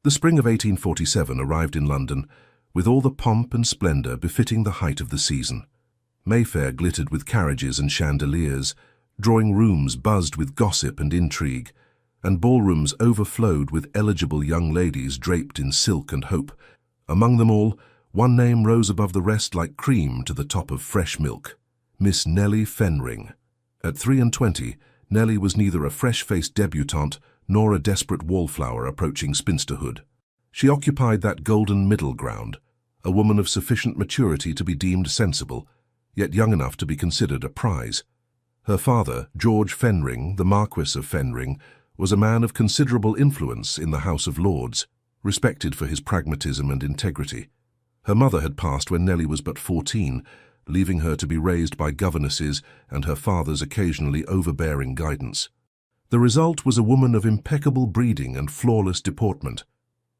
The spring of 1847 arrived in London, with all the pomp and splendour befitting the height of the season. Mayfair glittered with carriages and chandeliers, drawing rooms buzzed with gossip and intrigue, and ballrooms overflowed with eligible young ladies draped in silk and hope. Among them all, one name rose above the rest like cream to the top of fresh milk: Miss Nellie Fenring. At 23, Nellie was neither a fresh-faced debutante nor a desperate wallflower approaching spinsterhood. She occupied that golden middle ground, a woman of sufficient maturity to be deemed sensible, yet young enough to be considered a prize. Her father, George Fenring, the Marquis of Fenring, was a man of considerable influence in the House of Lords, respected for his pragmatism and integrity. Her mother had passed when Nellie was but 14, leaving her to be raised by governesses and her father's occasionally overbearing guidance. The result was a woman of impeccable breeding and flawless deportment.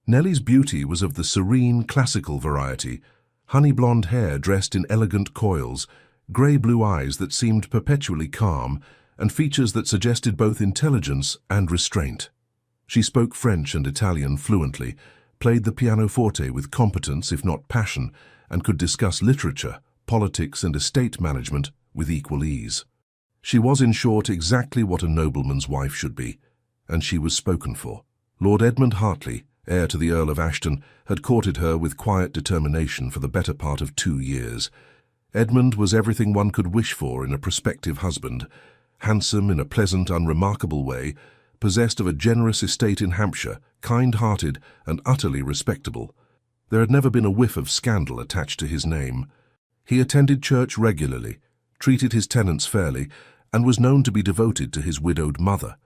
Nellie's beauty was of the serene, classical variety: honey-blonde hair dressed in elegant coils, grey-blue eyes that seemed perpetually calm, and features that suggested both intelligence and restraint. She spoke French and Italian fluently, played the pianoforte with competence if not passion, and could discuss literature, politics and estate management with equal ease. She was, in short, exactly what a nobleman's wife should be, and she was spoken for. Lord Edmund Hartley, heir to the Earl of Ashton, had courted her with quiet determination for the better part of 2 years. Edmund was everything one could wish for in a prospective husband: handsome in a pleasant, unremarkable way, possessed of a generous estate in Hampshire, kind-hearted and utterly respectable. There had never been a whiff of scandal attached to his name. He attended church regularly, treated his tenants fairly, and was known to be devoted to his widowed mother.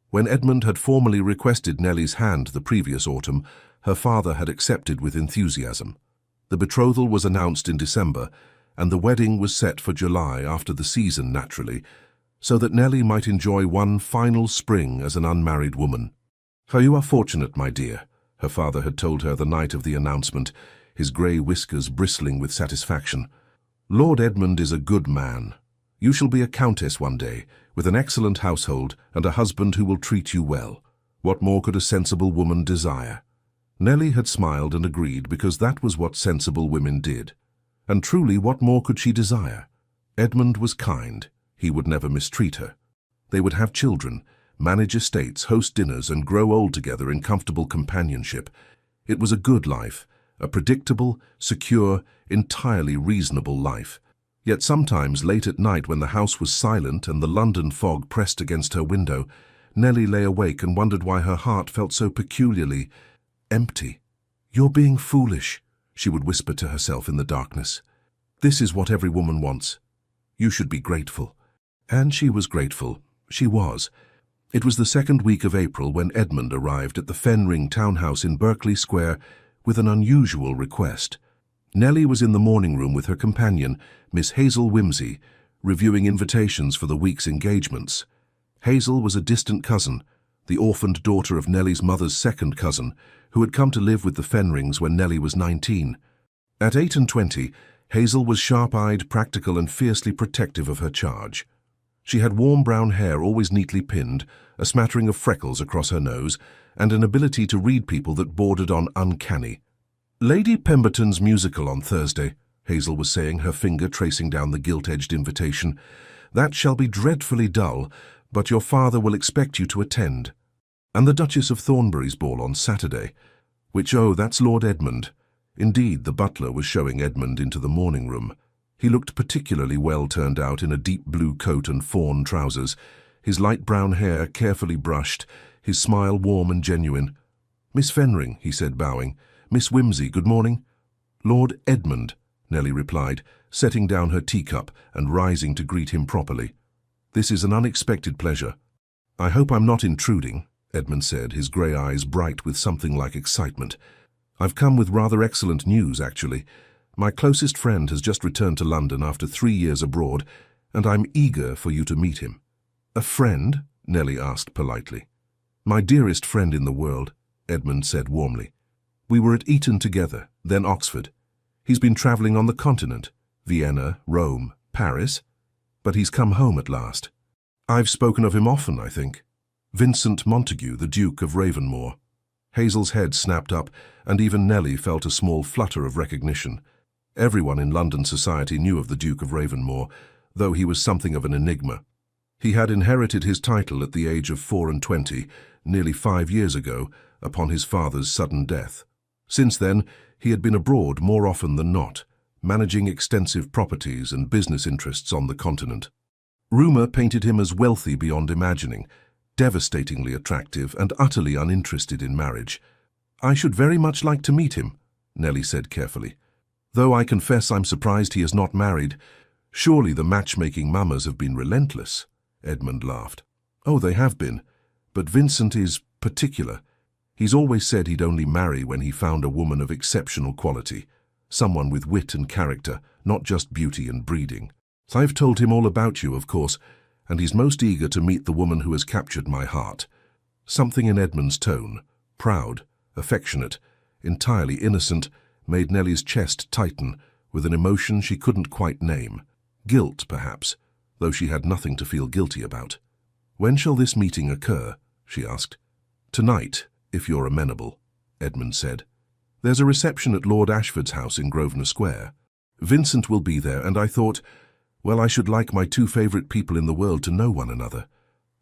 When Edmund had formally requested Nellie's hand the previous autumn, her father had accepted with enthusiasm. The betrothal was announced in December, and the wedding was set for July, after the season naturally, so that Nellie might enjoy one final spring as an unmarried woman. "How you are fortunate, my dear," her father had told her the night of the announcement, his grey whiskers bristling with satisfaction. "Lord Edmund is a good man. You shall be a countess one day, with an excellent household and a husband who will treat you well. What more could a sensible woman desire?" Nellie had smiled and agreed, because that was what sensible women did. And truly, what more could she desire? Edmund was kind. He would never mistreat her. They would have children, manage estates, host dinners, and grow old together in comfortable companionship. It was a good life, a predictable, secure, entirely reasonable life. Yet sometimes, late at night, when the house was silent and the London fog pressed against her window, Nellie lay awake and wondered why her heart felt so peculiarly empty. "You're being foolish," she would whisper to herself in the darkness. "This is what every woman wants. You should be grateful." And she was grateful. She was. It was the second week of April when Edmund arrived at the Fenring townhouse in Berkeley Square with an unusual request. Nellie was in the morning room with her companion, Miss Hazel Wimsey, reviewing invitations for the week's engagements. Hazel was a distant cousin, the orphaned daughter of Nellie's mother's second cousin, who had come to live with the Fenrings when Nellie was 19. At 28, Hazel was sharp-eyed, practical, and fiercely protective of her charge. She had warm brown hair always neatly pinned, a smattering of freckles across her nose, and an ability to read people that bordered on uncanny. "Lady Pemberton's musical on Thursday," Hazel was saying, her finger tracing down the gilt-edged invitation. "That shall be dreadfully dull, but your father will expect you to attend. And the Duchess of Thornbury's ball on Saturday, which, oh, that's Lord Edmund." Indeed, the butler was showing Edmund into the morning room. He looked particularly well turned out in a deep blue coat and fawn trousers, his light brown hair carefully brushed, his smile warm and genuine. "Miss Fenring," he said, bowing. "Miss Wimsey, good morning." "Lord Edmund," Nellie replied, setting down her teacup and rising to greet him properly. "This is an unexpected pleasure." "I hope I'm not intruding," Edmund said, his grey eyes bright with something like excitement. "I've come with rather excellent news, actually. My closest friend has just returned to London after 3 years abroad, and I'm eager for you to meet him." "A friend?" Nellie asked politely. "My dearest friend in the world," Edmund said warmly. "We were at Eton together, then Oxford. He's been travelling on the continent, Vienna, Rome, Paris, but he's come home at last. I've spoken of him often, I think. Vincent Montague, the Duke of Ravenmore." Hazel's head snapped up, and even Nellie felt a small flutter of recognition. Everyone in London society knew of the Duke of Ravenmore, though he was something of an enigma. He had inherited his title at the age of 24, nearly 5 years ago, upon his father's sudden death. Since then, he had been abroad more often than not, managing extensive properties and business interests on the continent. Rumour painted him as wealthy beyond imagining, devastatingly attractive and utterly uninterested in marriage. "I should very much like to meet him," Nellie said carefully. "Though I confess I'm surprised he is not married. Surely the matchmaking mamas have been relentless," Edmund laughed. "Oh, they have been. But Vincent is particular. He's always said he'd only marry when he found a woman of exceptional quality, someone with wit and character, not just beauty and breeding. I've told him all about you, of course, and he's most eager to meet the woman who has captured my heart." Something in Edmund's tone, proud, affectionate, entirely innocent, made Nellie's chest tighten with an emotion she couldn't quite name. Guilt, perhaps, though she had nothing to feel guilty about. "When shall this meeting occur?" she asked. "Tonight, if you're amenable," Edmund said. "There's a reception at Lord Ashford's house in Grosvenor Square. Vincent will be there, and I thought, well, I should like my two favourite people in the world to know one another."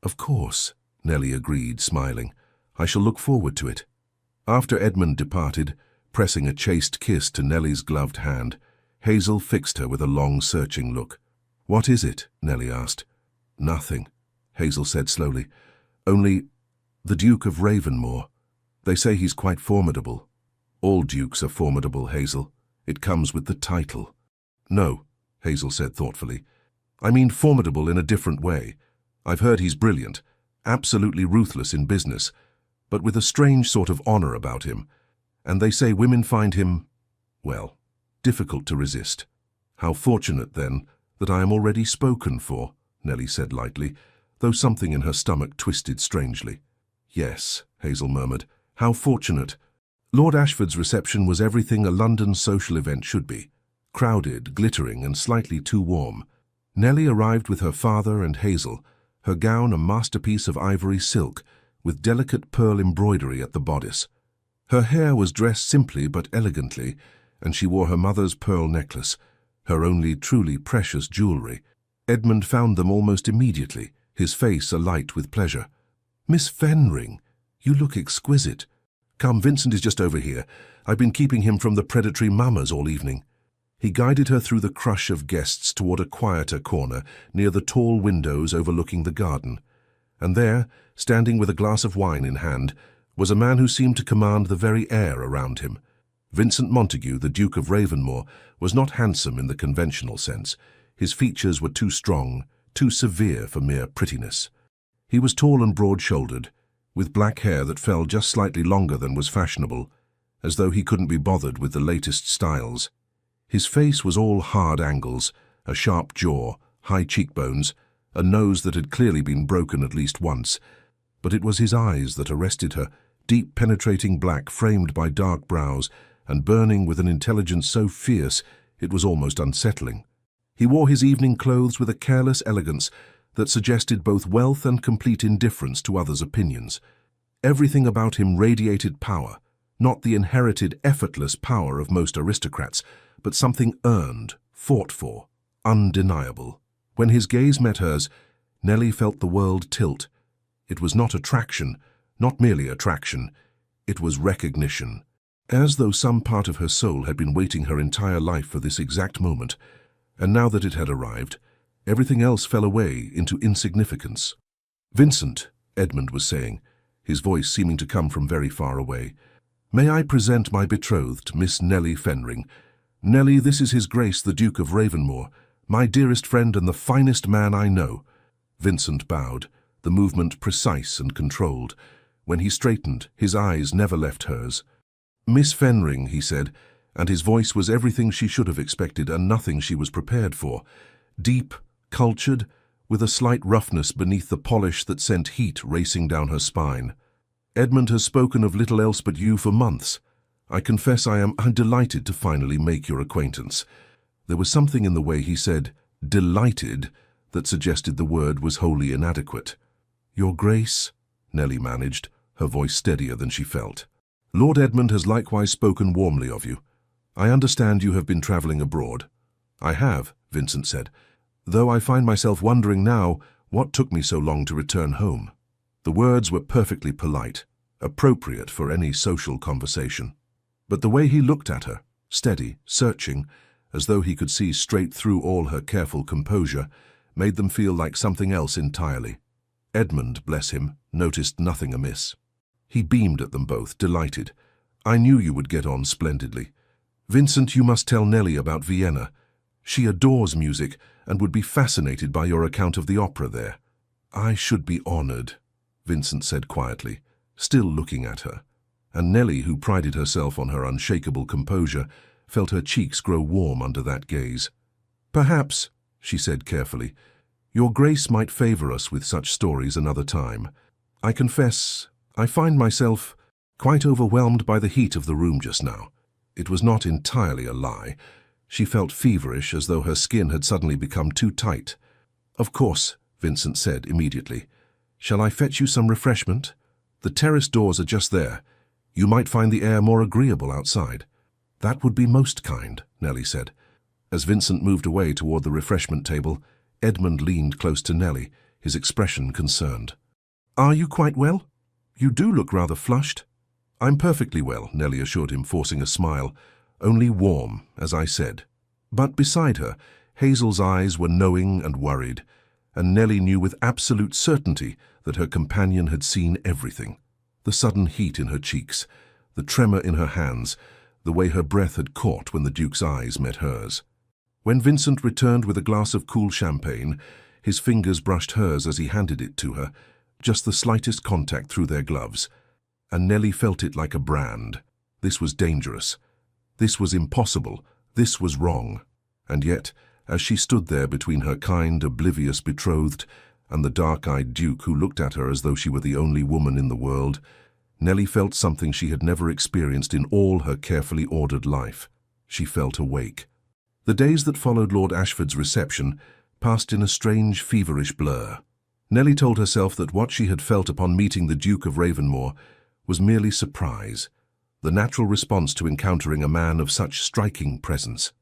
"Of course," Nellie agreed, smiling. "I shall look forward to it." After Edmund departed, pressing a chaste kiss to Nellie's gloved hand, Hazel fixed her with a long, searching look. "What is it?" Nellie asked. "Nothing," Hazel said slowly. "Only the Duke of Ravenmore. They say he's quite formidable." "All dukes are formidable, Hazel. It comes with the title." "No," Hazel said thoughtfully. "I mean formidable in a different way. I've heard he's brilliant, absolutely ruthless in business, but with a strange sort of honor about him. And they say women find him, well, difficult to resist." "How fortunate, then, that I am already spoken for," Nellie said lightly, though something in her stomach twisted strangely. "Yes," Hazel murmured, "how fortunate." Lord Ashford's reception was everything a London social event should be. Crowded, glittering, and slightly too warm. Nellie arrived with her father and Hazel, her gown a masterpiece of ivory silk, with delicate pearl embroidery at the bodice. Her hair was dressed simply but elegantly, and she wore her mother's pearl necklace, her only truly precious jewellery. Edmund found them almost immediately, his face alight with pleasure. "Miss Fenring, you look exquisite. Come, Vincent is just over here. I've been keeping him from the predatory mamas all evening." He guided her through the crush of guests toward a quieter corner near the tall windows overlooking the garden. And there, standing with a glass of wine in hand, was a man who seemed to command the very air around him. Vincent Montague, the Duke of Ravenmore, was not handsome in the conventional sense. His features were too strong, too severe for mere prettiness. He was tall and broad-shouldered, with black hair that fell just slightly longer than was fashionable, as though he couldn't be bothered with the latest styles. His face was all hard angles, a sharp jaw, high cheekbones, a nose that had clearly been broken at least once. But it was his eyes that arrested her, deep penetrating black framed by dark brows and burning with an intelligence so fierce it was almost unsettling. He wore his evening clothes with a careless elegance that suggested both wealth and complete indifference to others' opinions. Everything about him radiated power, not the inherited, effortless power of most aristocrats, but something earned, fought for, undeniable. When his gaze met hers, Nellie felt the world tilt. It was not attraction, not merely attraction, it was recognition. As though some part of her soul had been waiting her entire life for this exact moment, and now that it had arrived, everything else fell away into insignificance. "Vincent," Edmund was saying, his voice seeming to come from very far away, "may I present my betrothed, Miss Nellie Fenring? Nellie, this is His Grace the Duke of Ravenmore, my dearest friend and the finest man I know." Vincent bowed, the movement precise and controlled. When he straightened, his eyes never left hers. "Miss Fenring," he said, and his voice was everything she should have expected and nothing she was prepared for. Deep, cultured, with a slight roughness beneath the polish that sent heat racing down her spine. "Edmund has spoken of little else but you for months. I confess I'm delighted to finally make your acquaintance." There was something in the way he said "delighted" that suggested the word was wholly inadequate. "Your Grace," Nellie managed, her voice steadier than she felt. Lord Edmund has likewise spoken warmly of you. I understand you have been travelling abroad. I have, Vincent said, though I find myself wondering now what took me so long to return home. The words were perfectly polite, appropriate for any social conversation. But the way he looked at her, steady, searching, as though he could see straight through all her careful composure, made them feel like something else entirely. Edmund, bless him, noticed nothing amiss. He beamed at them both, delighted. I knew you would get on splendidly. Vincent, you must tell Nellie about Vienna. She adores music and would be fascinated by your account of the opera there. I should be honored, Vincent said quietly, still looking at her. And Nellie, who prided herself on her unshakable composure, felt her cheeks grow warm under that gaze. Perhaps, she said carefully, your Grace might favor us with such stories another time. I confess, I find myself quite overwhelmed by the heat of the room just now. It was not entirely a lie. She felt feverish, as though her skin had suddenly become too tight. Of course, Vincent said immediately. Shall I fetch you some refreshment? The terrace doors are just there. You might find the air more agreeable outside. That would be most kind, Nellie said. As Vincent moved away toward the refreshment table, Edmund leaned close to Nellie, his expression concerned. Are you quite well? You do look rather flushed. I'm perfectly well, Nellie assured him, forcing a smile. Only warm, as I said. But beside her, Hazel's eyes were knowing and worried, and Nellie knew with absolute certainty that her companion had seen everything. The sudden heat in her cheeks, the tremor in her hands, the way her breath had caught when the Duke's eyes met hers. When Vincent returned with a glass of cool champagne, his fingers brushed hers as he handed it to her, just the slightest contact through their gloves, and Nellie felt it like a brand. This was dangerous. This was impossible. This was wrong. And yet, as she stood there between her kind, oblivious betrothed and the dark-eyed Duke who looked at her as though she were the only woman in the world, Nellie felt something she had never experienced in all her carefully ordered life. She felt awake. The days that followed Lord Ashford's reception passed in a strange, feverish blur. Nellie told herself that what she had felt upon meeting the Duke of Ravenmoor was merely surprise, the natural response to encountering a man of such striking presence.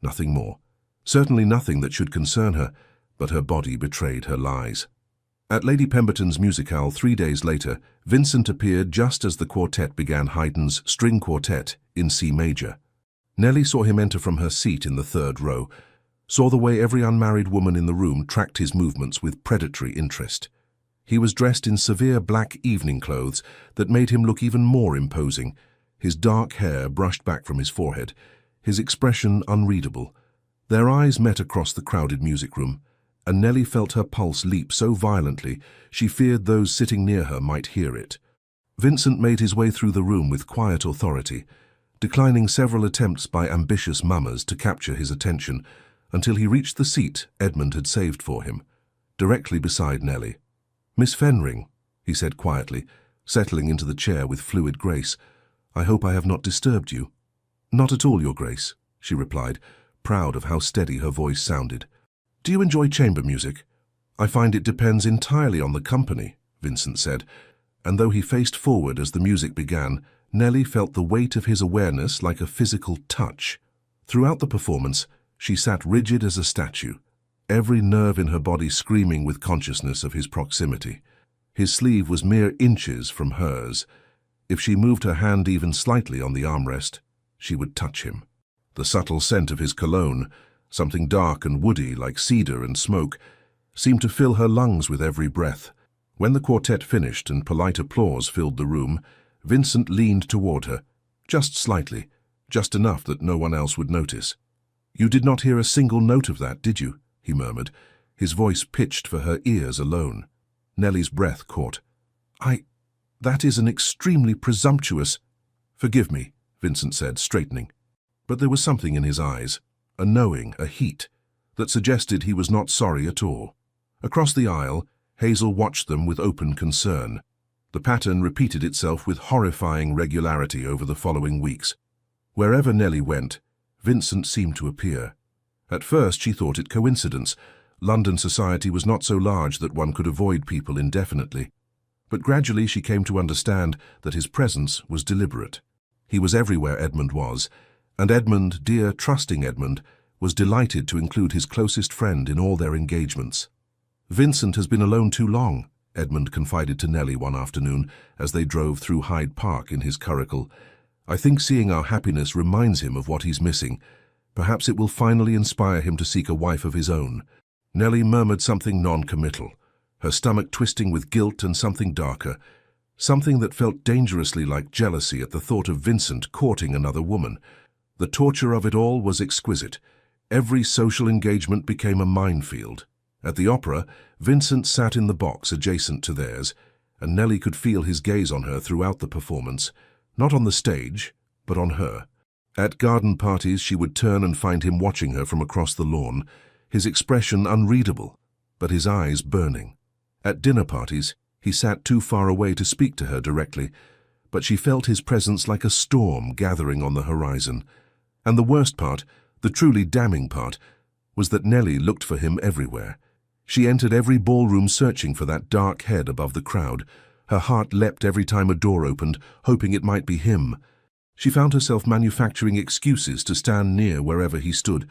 Nothing more. Certainly nothing that should concern her, but her body betrayed her lies. At Lady Pemberton's musicale 3 days later, Vincent appeared just as the quartet began Haydn's String Quartet in C major. Nellie saw him enter from her seat in the third row, saw the way every unmarried woman in the room tracked his movements with predatory interest. He was dressed in severe black evening clothes that made him look even more imposing, his dark hair brushed back from his forehead, his expression unreadable. Their eyes met across the crowded music room, and Nellie felt her pulse leap so violently she feared those sitting near her might hear it. Vincent made his way through the room with quiet authority, declining several attempts by ambitious mummers to capture his attention until he reached the seat Edmund had saved for him, directly beside Nellie. Miss Fenring, he said quietly, settling into the chair with fluid grace, I hope I have not disturbed you. Not at all, Your Grace, she replied, proud of how steady her voice sounded. Do you enjoy chamber music? I find it depends entirely on the company, Vincent said, and though he faced forward as the music began, Nellie felt the weight of his awareness like a physical touch. Throughout the performance, she sat rigid as a statue, every nerve in her body screaming with consciousness of his proximity. His sleeve was mere inches from hers. If she moved her hand even slightly on the armrest, she would touch him. The subtle scent of his cologne, something dark and woody like cedar and smoke, seemed to fill her lungs with every breath. When the quartet finished and polite applause filled the room, Vincent leaned toward her, just slightly, just enough that no one else would notice. You did not hear a single note of that, did you? He murmured, his voice pitched for her ears alone. Nellie's breath caught. That is an extremely presumptuous... Forgive me, Vincent said, straightening. But there was something in his eyes, a knowing, a heat, that suggested he was not sorry at all. Across the aisle, Hazel watched them with open concern. The pattern repeated itself with horrifying regularity over the following weeks. Wherever Nellie went, Vincent seemed to appear. At first she thought it coincidence. London society was not so large that one could avoid people indefinitely. But gradually she came to understand that his presence was deliberate. He was everywhere Edmund was, and Edmund, dear, trusting Edmund, was delighted to include his closest friend in all their engagements. "Vincent has been alone too long," Edmund confided to Nellie one afternoon as they drove through Hyde Park in his curricle. "I think seeing our happiness reminds him of what he's missing. Perhaps it will finally inspire him to seek a wife of his own." Nellie murmured something non-committal, her stomach twisting with guilt and something darker, something that felt dangerously like jealousy at the thought of Vincent courting another woman. The torture of it all was exquisite. Every social engagement became a minefield. At the opera, Vincent sat in the box adjacent to theirs, and Nellie could feel his gaze on her throughout the performance, not on the stage, but on her. At garden parties, she would turn and find him watching her from across the lawn, his expression unreadable, but his eyes burning. At dinner parties, he sat too far away to speak to her directly, but she felt his presence like a storm gathering on the horizon. And the worst part, the truly damning part, was that Nellie looked for him everywhere. She entered every ballroom searching for that dark head above the crowd. Her heart leapt every time a door opened, hoping it might be him. She found herself manufacturing excuses to stand near wherever he stood,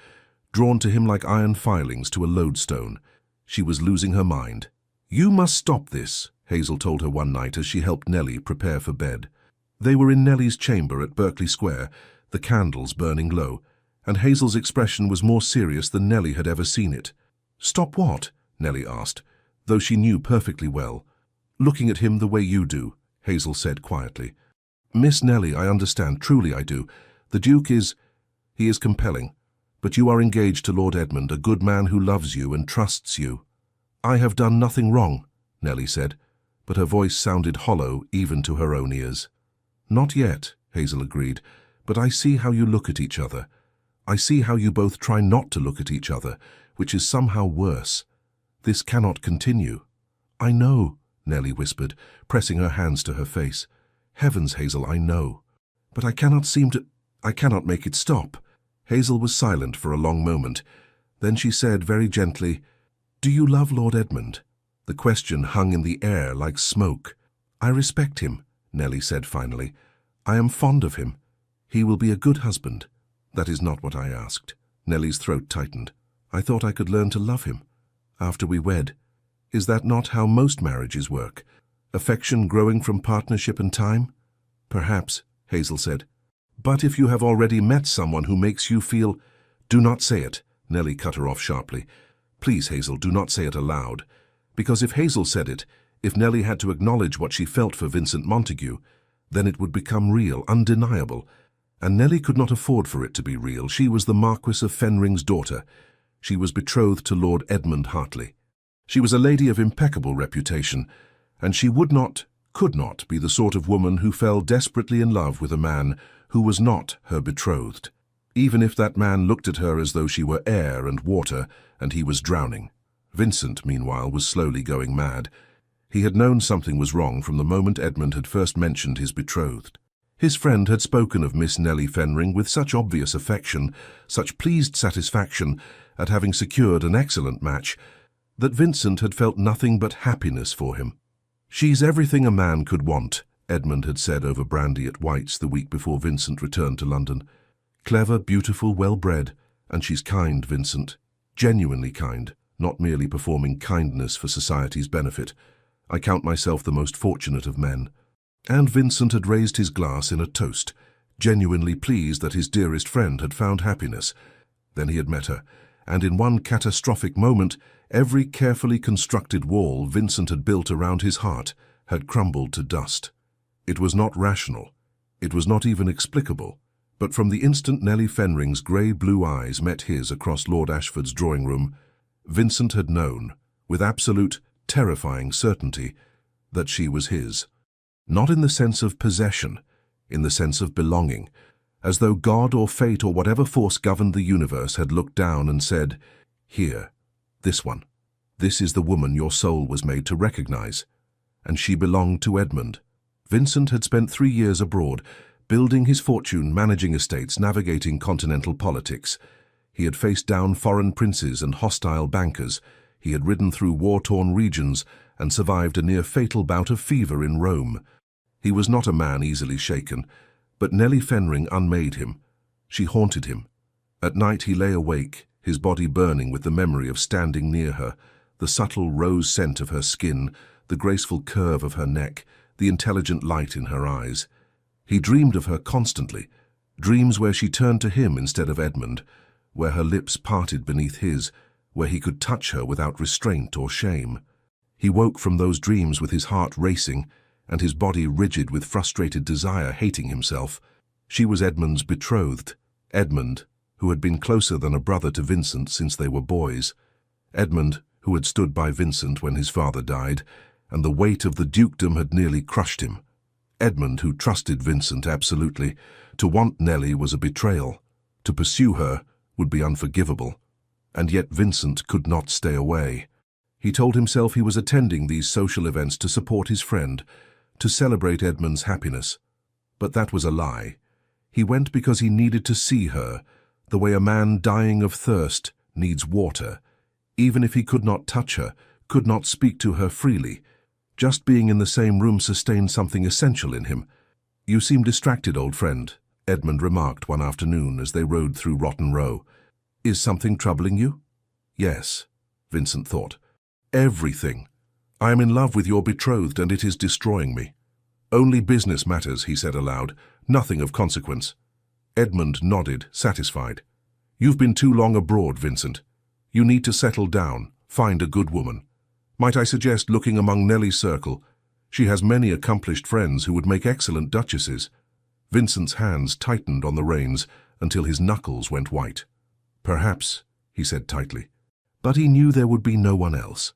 drawn to him like iron filings to a lodestone. She was losing her mind. "You must stop this," Hazel told her one night as she helped Nellie prepare for bed. They were in Nellie's chamber at Berkeley Square, the candles burning low, and Hazel's expression was more serious than Nellie had ever seen it. "Stop what?" Nellie asked, though she knew perfectly well. "Looking at him the way you do," Hazel said quietly. "Miss Nellie, I understand, truly I do. The Duke he is compelling, but you are engaged to Lord Edmund, a good man who loves you and trusts you." "I have done nothing wrong," Nellie said, but her voice sounded hollow even to her own ears. "Not yet," Hazel agreed, "but I see how you look at each other. I see how you both try not to look at each other, which is somehow worse. This cannot continue." "I know," Nellie whispered, pressing her hands to her face. "Heavens, Hazel, I know. But I cannot make it stop." Hazel was silent for a long moment. Then she said very gently, "Do you love Lord Edmund?" The question hung in the air like smoke. "I respect him," Nellie said finally. "I am fond of him. He will be a good husband." "That is not what I asked." Nellie's throat tightened. "I thought I could learn to love him after we wed. Is that not how most marriages work? Affection growing from partnership and time?" "Perhaps," Hazel said. "But if you have already met someone who makes you feel—" "Do not say it," Nellie cut her off sharply. "Please, Hazel, do not say it aloud. Because if Hazel said it, if Nellie had to acknowledge what she felt for Vincent Montague, then it would become real, undeniable. And Nellie could not afford for it to be real. She was the Marquis of Fenring's daughter. She was betrothed to Lord Edmund Hartley. She was a lady of impeccable reputation, and she could not be the sort of woman who fell desperately in love with a man who was not her betrothed, even if that man looked at her as though she were air and water and he was drowning. Vincent, meanwhile, was slowly going mad. He had known something was wrong from the moment Edmund had first mentioned his betrothed. His friend had spoken of Miss Nellie Fenring with such obvious affection, such pleased satisfaction at having secured an excellent match, that Vincent had felt nothing but happiness for him. "She's everything a man could want," Edmund had said over brandy at White's the week before Vincent returned to London. "Clever, beautiful, well-bred, and she's kind, Vincent. Genuinely kind, not merely performing kindness for society's benefit. I count myself the most fortunate of men." And Vincent had raised his glass in a toast, genuinely pleased that his dearest friend had found happiness. Then he had met her, and in one catastrophic moment, every carefully constructed wall Vincent had built around his heart had crumbled to dust. It was not rational. It was not even explicable. But from the instant Nellie Fenring's grey-blue eyes met his across Lord Ashford's drawing-room, Vincent had known, with absolute, terrifying certainty, that she was his. Not in the sense of possession, in the sense of belonging, as though God or fate or whatever force governed the universe had looked down and said, "Here, this one. This is the woman your soul was made to recognize." And she belonged to Edmund. Vincent had spent 3 years abroad, building his fortune, managing estates, navigating continental politics. He had faced down foreign princes and hostile bankers. He had ridden through war-torn regions and survived a near-fatal bout of fever in Rome. He was not a man easily shaken, but Nellie Fenring unmade him. She haunted him. At night he lay awake, his body burning with the memory of standing near her, the subtle rose scent of her skin, the graceful curve of her neck, the intelligent light in her eyes. He dreamed of her constantly, dreams where she turned to him instead of Edmund, where her lips parted beneath his, where he could touch her without restraint or shame. He woke from those dreams with his heart racing and his body rigid with frustrated desire, hating himself. She was Edmund's betrothed, Edmund, who had been closer than a brother to Vincent since they were boys. Edmund, who had stood by Vincent when his father died, and the weight of the dukedom had nearly crushed him. Edmund, who trusted Vincent absolutely. To want Nellie was a betrayal. To pursue her would be unforgivable. And yet Vincent could not stay away. He told himself he was attending these social events to support his friend, to celebrate Edmund's happiness. But that was a lie. He went because he needed to see her, the way a man dying of thirst needs water. Even if he could not touch her, could not speak to her freely, just being in the same room sustained something essential in him. "You seem distracted, old friend," Edmund remarked one afternoon as they rode through Rotten Row. "Is something troubling you?" "Yes," Vincent thought. "Everything. I am in love with your betrothed and it is destroying me." "Only business matters," he said aloud. "Nothing of consequence." Edmund nodded, satisfied. "You've been too long abroad, Vincent. You need to settle down, find a good woman. Might I suggest looking among Nellie's circle? She has many accomplished friends who would make excellent duchesses." Vincent's hands tightened on the reins until his knuckles went white. "Perhaps," he said tightly. But he knew there would be no one else.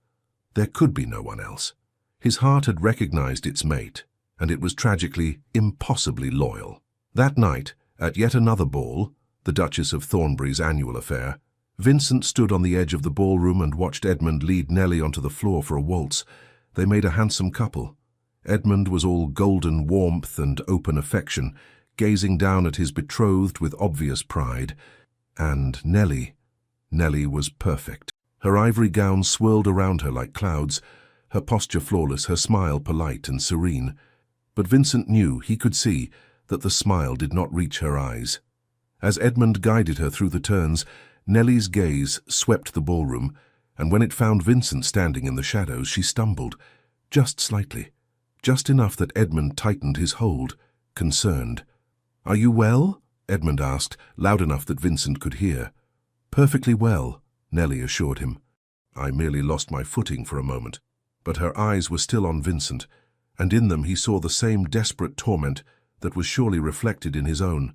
There could be no one else. His heart had recognized its mate, and it was tragically, impossibly loyal. That night, at yet another ball, the Duchess of Thornbury's annual affair, Vincent stood on the edge of the ballroom and watched Edmund lead Nellie onto the floor for a waltz. They made a handsome couple. Edmund was all golden warmth and open affection, gazing down at his betrothed with obvious pride. And Nellie was perfect. Her ivory gown swirled around her like clouds, her posture flawless, her smile polite and serene. But Vincent knew, he could see, that the smile did not reach her eyes. As Edmund guided her through the turns, Nellie's gaze swept the ballroom, and when it found Vincent standing in the shadows, she stumbled, just slightly, just enough that Edmund tightened his hold, concerned. "Are you well?" Edmund asked, loud enough that Vincent could hear. "Perfectly well," Nellie assured him. "I merely lost my footing for a moment." But her eyes were still on Vincent, and in them he saw the same desperate torment that was surely reflected in his own.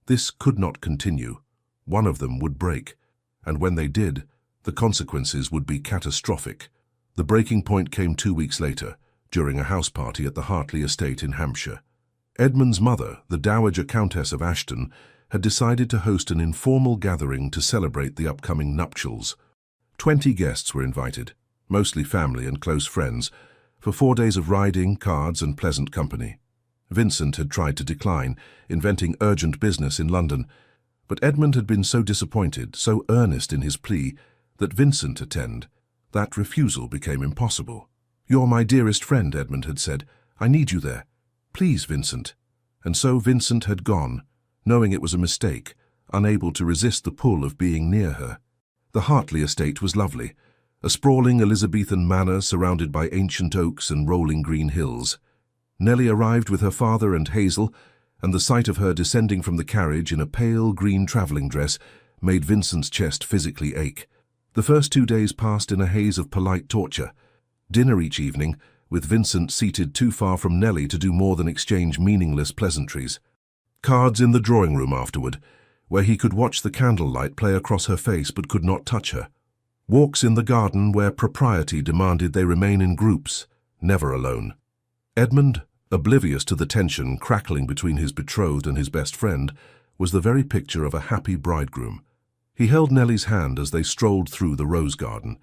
This could not continue. One of them would break, and when they did, the consequences would be catastrophic. The breaking point came 2 weeks later, during a house party at the Hartley estate in Hampshire. Edmund's mother, the Dowager Countess of Ashton, had decided to host an informal gathering to celebrate the upcoming nuptials. 20 guests were invited, mostly family and close friends, for 4 days of riding, cards, and pleasant company. Vincent had tried to decline, inventing urgent business in London, but Edmund had been so disappointed, so earnest in his plea, that Vincent attend. That refusal became impossible. "You're my dearest friend," Edmund had said. "I need you there. Please, Vincent." And so Vincent had gone, knowing it was a mistake, unable to resist the pull of being near her. The Hartley estate was lovely, a sprawling Elizabethan manor surrounded by ancient oaks and rolling green hills. Nellie arrived with her father and Hazel, and the sight of her descending from the carriage in a pale green travelling dress made Vincent's chest physically ache. The first 2 days passed in a haze of polite torture. Dinner each evening, with Vincent seated too far from Nellie to do more than exchange meaningless pleasantries. Cards in the drawing room afterward, where he could watch the candlelight play across her face but could not touch her. Walks in the garden where propriety demanded they remain in groups, never alone. Edmund, oblivious to the tension crackling between his betrothed and his best friend, was the very picture of a happy bridegroom. He held Nellie's hand as they strolled through the rose garden.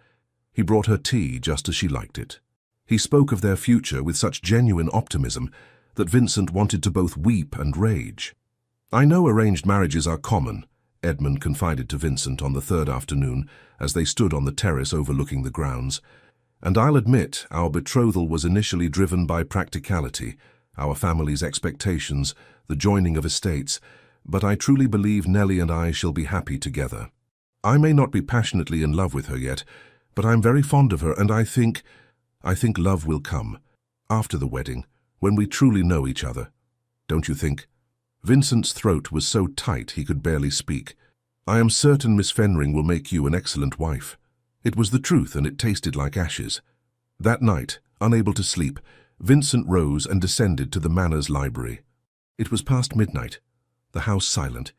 He brought her tea just as she liked it. He spoke of their future with such genuine optimism that Vincent wanted to both weep and rage. "I know arranged marriages are common," Edmund confided to Vincent on the third afternoon as they stood on the terrace overlooking the grounds. And I'll admit, our betrothal was initially driven by practicality, our family's expectations, the joining of estates, but I truly believe Nellie and I shall be happy together. I may not be passionately in love with her yet, but I'm very fond of her, and I think love will come. After the wedding, when we truly know each other. Don't you think? Vincent's throat was so tight he could barely speak. I am certain Miss Fenring will make you an excellent wife. It was the truth, and it tasted like ashes. That night, unable to sleep, Vincent rose and descended to the Manor's library. It was past midnight, the house silent,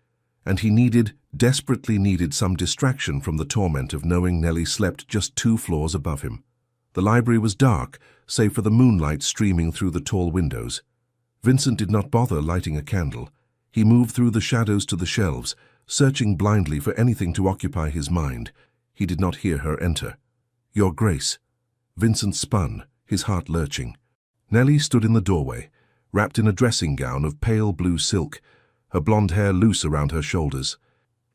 and he desperately needed some distraction from the torment of knowing Nellie slept just 2 floors above him. The library was dark, save for the moonlight streaming through the tall windows. Vincent did not bother lighting a candle. He moved through the shadows to the shelves, searching blindly for anything to occupy his mind. He did not hear her enter. "Your Grace." Vincent spun, his heart lurching. Nellie stood in the doorway, wrapped in a dressing gown of pale blue silk, her blonde hair loose around her shoulders.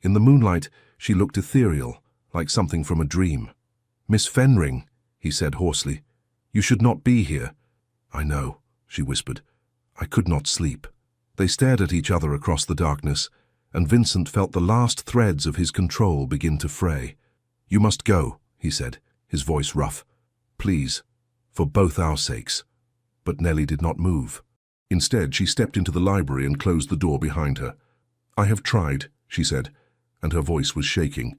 In the moonlight, she looked ethereal, like something from a dream. "Miss Fenring," he said hoarsely, "you should not be here." "I know," she whispered. "I could not sleep." They stared at each other across the darkness, and Vincent felt the last threads of his control begin to fray. "You must go," he said, his voice rough. "Please, for both our sakes." But Nellie did not move. Instead, she stepped into the library and closed the door behind her. "I have tried," she said, and her voice was shaking.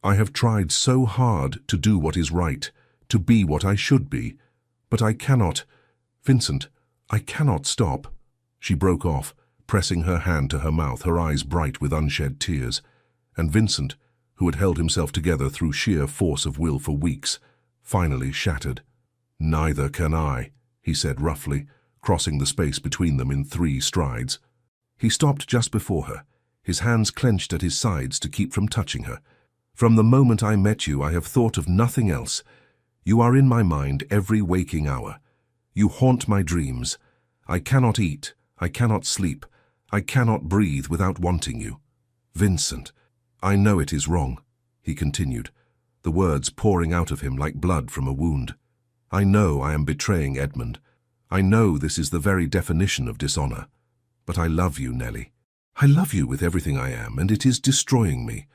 "I have tried so hard to do what is right, to be what I should be. But I cannot. Vincent, I cannot stop." She broke off, pressing her hand to her mouth, her eyes bright with unshed tears. And Vincent, who had held himself together through sheer force of will for weeks, finally shattered. "Neither can I," he said roughly, crossing the space between them in 3 strides. He stopped just before her, his hands clenched at his sides to keep from touching her. "From the moment I met you, I have thought of nothing else. You are in my mind every waking hour. You haunt my dreams. I cannot eat, I cannot sleep, I cannot breathe without wanting you. Vincent, I know it is wrong," he continued, the words pouring out of him like blood from a wound. "I know I am betraying Edmund. I know this is the very definition of dishonor. But I love you, Nellie. I love you with everything I am, and it is destroying me."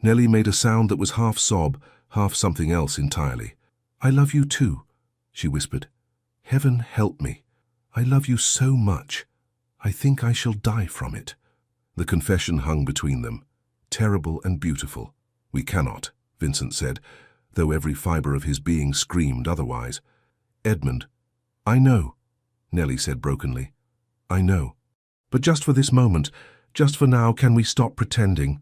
Nellie made a sound that was half sob, half something else entirely. "I love you too," she whispered. "Heaven help me. I love you so much. I think I shall die from it." The confession hung between them, terrible and beautiful. "We cannot," Vincent said, though every fiber of his being screamed otherwise. "Edmund." "I know," Nellie said brokenly. "I know. But just for this moment, just for now, can we stop pretending?"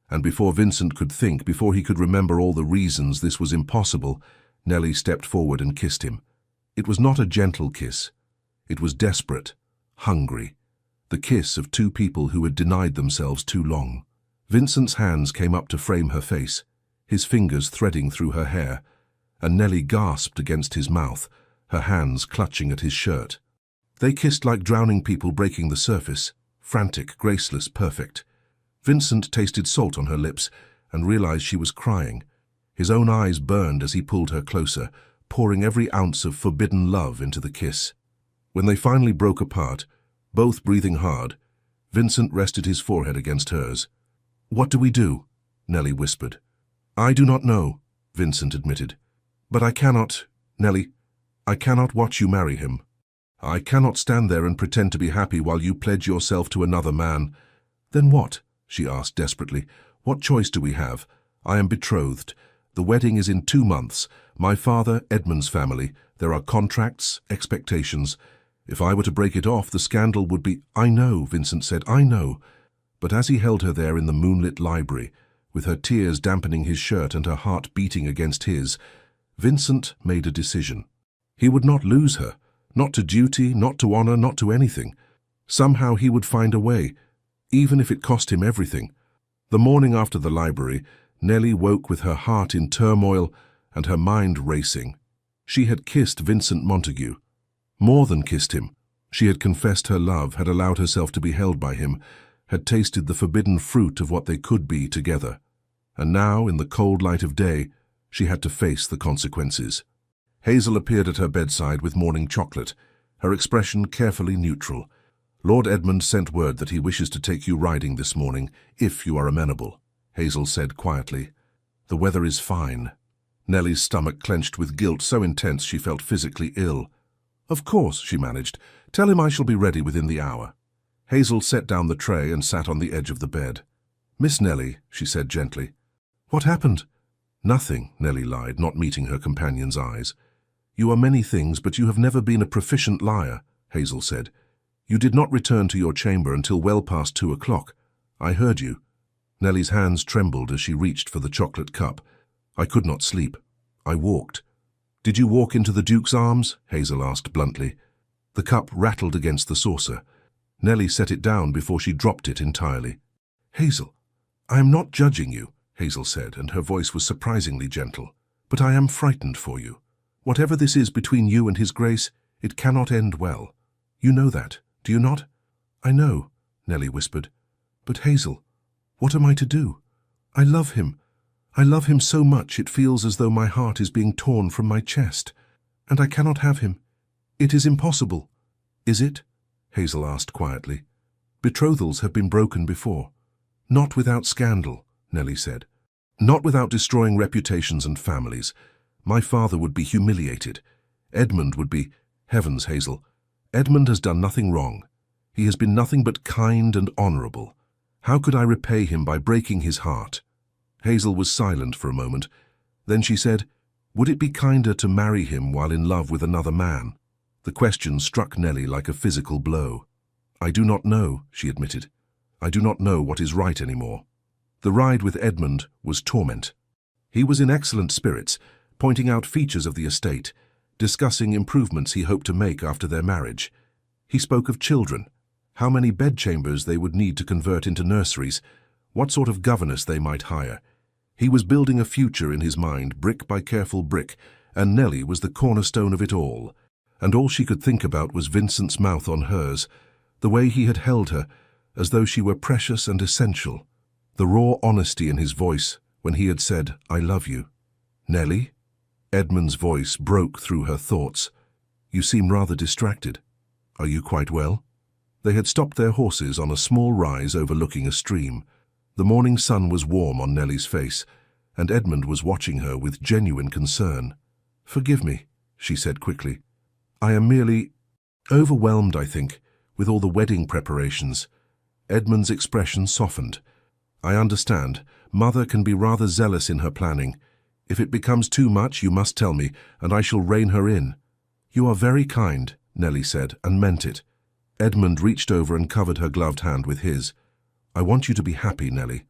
And before Vincent could think, before he could remember all the reasons this was impossible, Nellie stepped forward and kissed him. It was not a gentle kiss. It was desperate, hungry, the kiss of 2 people who had denied themselves too long. Vincent's hands came up to frame her face, his fingers threading through her hair, and Nellie gasped against his mouth, her hands clutching at his shirt. They kissed like drowning people breaking the surface, frantic, graceless, perfect. Vincent tasted salt on her lips and realized she was crying. His own eyes burned as he pulled her closer, pouring every ounce of forbidden love into the kiss. When they finally broke apart, both breathing hard, Vincent rested his forehead against hers. "What do we do?" Nellie whispered. "I do not know," Vincent admitted. "But I cannot, Nellie, I cannot watch you marry him. I cannot stand there and pretend to be happy while you pledge yourself to another man." "Then what?" she asked desperately. "What choice do we have? I am betrothed. The wedding is in 2 months. My father, Edmund's family. There are contracts, expectations. If I were to break it off, the scandal would be—" "I know," Vincent said, "I know." But as he held her there in the moonlit library, with her tears dampening his shirt and her heart beating against his, Vincent made a decision. He would not lose her, not to duty, not to honor, not to anything. Somehow he would find a way, even if it cost him everything. The morning after the library, Nellie woke with her heart in turmoil and her mind racing. She had kissed Vincent Montague. More than kissed him. She had confessed her love, had allowed herself to be held by him, had tasted the forbidden fruit of what they could be together. And now, in the cold light of day, she had to face the consequences. Hazel appeared at her bedside with morning chocolate, her expression carefully neutral. "Lord Edmund sent word that he wishes to take you riding this morning, if you are amenable," Hazel said quietly. "The weather is fine." Nellie's stomach clenched with guilt so intense she felt physically ill. "Of course," she managed. "Tell him I shall be ready within the hour." Hazel set down the tray and sat on the edge of the bed. "Miss Nellie," she said gently. "What happened?" "Nothing," Nellie lied, not meeting her companion's eyes. "You are many things, but you have never been a proficient liar," Hazel said. "You did not return to your chamber until well past 2 o'clock. I heard you." Nellie's hands trembled as she reached for the chocolate cup. "I could not sleep. I walked." "Did you walk into the Duke's arms?" Hazel asked bluntly. The cup rattled against the saucer. Nellie set it down before she dropped it entirely. "Hazel, I am not judging you," Hazel said, and her voice was surprisingly gentle. "But I am frightened for you. Whatever this is between you and His Grace, it cannot end well. You know that, do you not?" "I know," Nellie whispered. "But Hazel, what am I to do? I love him. I love him so much it feels as though my heart is being torn from my chest. And I cannot have him. It is impossible." "Is it?" Hazel asked quietly. "Betrothals have been broken before." "Not without scandal," Nellie said. "Not without destroying reputations and families. My father would be humiliated. Edmund would be— Heavens, Hazel, Edmund has done nothing wrong. He has been nothing but kind and honorable. How could I repay him by breaking his heart?" Hazel was silent for a moment. Then she said, "Would it be kinder to marry him while in love with another man?" The question struck Nellie like a physical blow. "I do not know," she admitted. "I do not know what is right anymore." The ride with Edmund was torment. He was in excellent spirits, pointing out features of the estate, discussing improvements he hoped to make after their marriage. He spoke of children, how many bedchambers they would need to convert into nurseries, what sort of governess they might hire. He was building a future in his mind, brick by careful brick, and Nellie was the cornerstone of it all. And all she could think about was Vincent's mouth on hers, the way he had held her, as though she were precious and essential. The raw honesty in his voice when he had said, "I love you." "Nellie?" Edmund's voice broke through her thoughts. "You seem rather distracted. Are you quite well?" They had stopped their horses on a small rise overlooking a stream. The morning sun was warm on Nellie's face, and Edmund was watching her with genuine concern. "Forgive me," she said quickly. "I am merely overwhelmed, I think, with all the wedding preparations." Edmund's expression softened. "I understand. Mother can be rather zealous in her planning. If it becomes too much, you must tell me, and I shall rein her in." "You are very kind," Nellie said, and meant it. Edmund reached over and covered her gloved hand with his. "I want you to be happy, Nellie.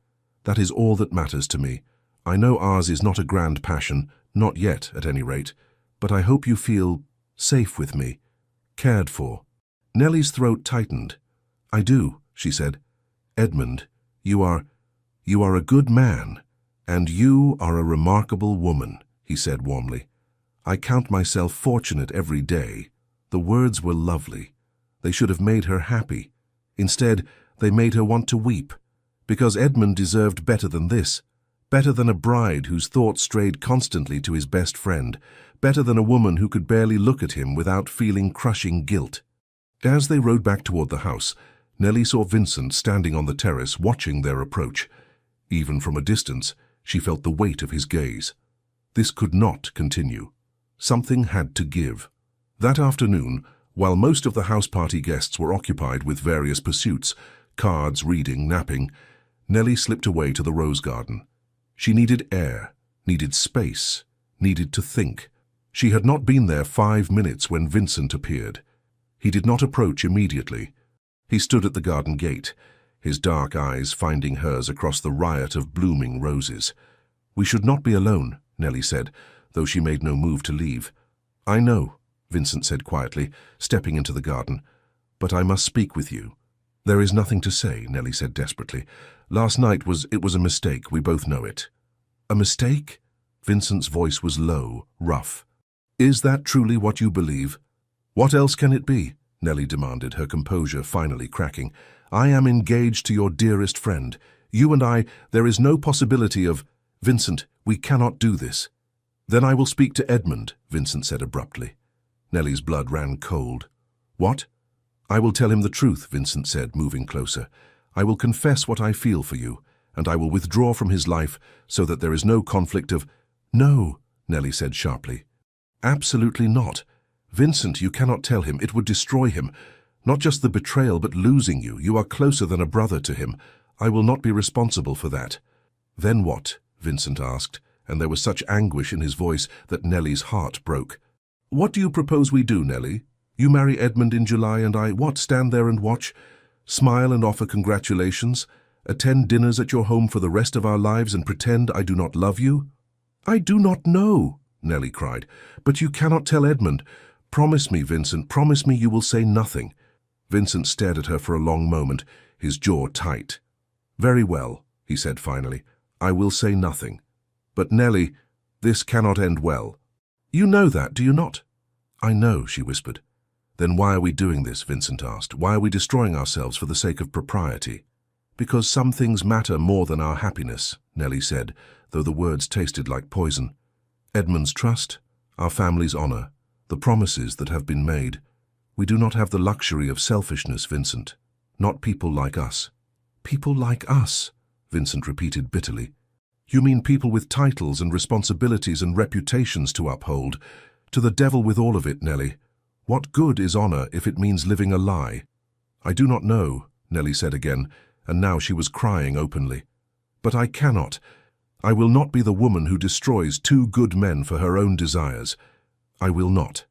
That is all that matters to me. I know ours is not a grand passion, not yet, at any rate, but I hope you feel safe with me, cared for." Nellie's throat tightened. "I do," she said. "Edmund, you are a good man, and you are a remarkable woman," he said warmly. "I count myself fortunate every day." The words were lovely. They should have made her happy. Instead, they made her want to weep, because Edmund deserved better than this, better than a bride whose thoughts strayed constantly to his best friend, better than a woman who could barely look at him without feeling crushing guilt. As they rode back toward the house, Nellie saw Vincent standing on the terrace watching their approach. Even from a distance, she felt the weight of his gaze. This could not continue. Something had to give. That afternoon, while most of the house party guests were occupied with various pursuits, cards, reading, napping, Nellie slipped away to the rose garden. She needed air, needed space, needed to think. She had not been there 5 minutes when Vincent appeared. He did not approach immediately. He stood at the garden gate, his dark eyes finding hers across the riot of blooming roses. "We should not be alone," Nellie said, though she made no move to leave. "I know," Vincent said quietly, stepping into the garden, "but I must speak with you." "There is nothing to say," Nellie said desperately. "Last night was a mistake, we both know it." "A mistake?" Vincent's voice was low, rough. "Is that truly what you believe?" "What else can it be?" Nellie demanded, her composure finally cracking. "I am engaged to your dearest friend. You and I, there is no possibility of— Vincent, we cannot do this." Then I will speak to Edmund, Vincent said abruptly. Nelly's blood ran cold. What? I will tell him the truth, Vincent said, moving closer. I will confess what I feel for you, and I will withdraw from his life so that there is no conflict of— No, Nelly said sharply. Absolutely not. Vincent, you cannot tell him. It would destroy him. Not just the betrayal, but losing you. You are closer than a brother to him. I will not be responsible for that. Then what? Vincent asked, and there was such anguish in his voice that Nelly's heart broke. What do you propose we do, Nelly? You marry Edmund in July and I, what, stand there and watch? Smile and offer congratulations? Attend dinners at your home for the rest of our lives and pretend I do not love you? I do not know, Nelly cried. But you cannot tell Edmund. Promise me, Vincent, promise me you will say nothing. Vincent stared at her for a long moment, his jaw tight. Very well, he said finally. I will say nothing. But Nelly, this cannot end well. You know that, do you not? I know, she whispered. Then why are we doing this, Vincent asked. Why are we destroying ourselves for the sake of propriety? Because some things matter more than our happiness, Nelly said, though the words tasted like poison. Edmund's trust, our family's honor, the promises that have been made. We do not have the luxury of selfishness, Vincent. Not people like us. People like us, Vincent repeated bitterly. You mean people with titles and responsibilities and reputations to uphold? To the devil with all of it, Nelly. What good is honor if it means living a lie? I do not know, Nelly said again, and now she was crying openly. But I cannot. I will not be the woman who destroys two good men for her own desires. I will not.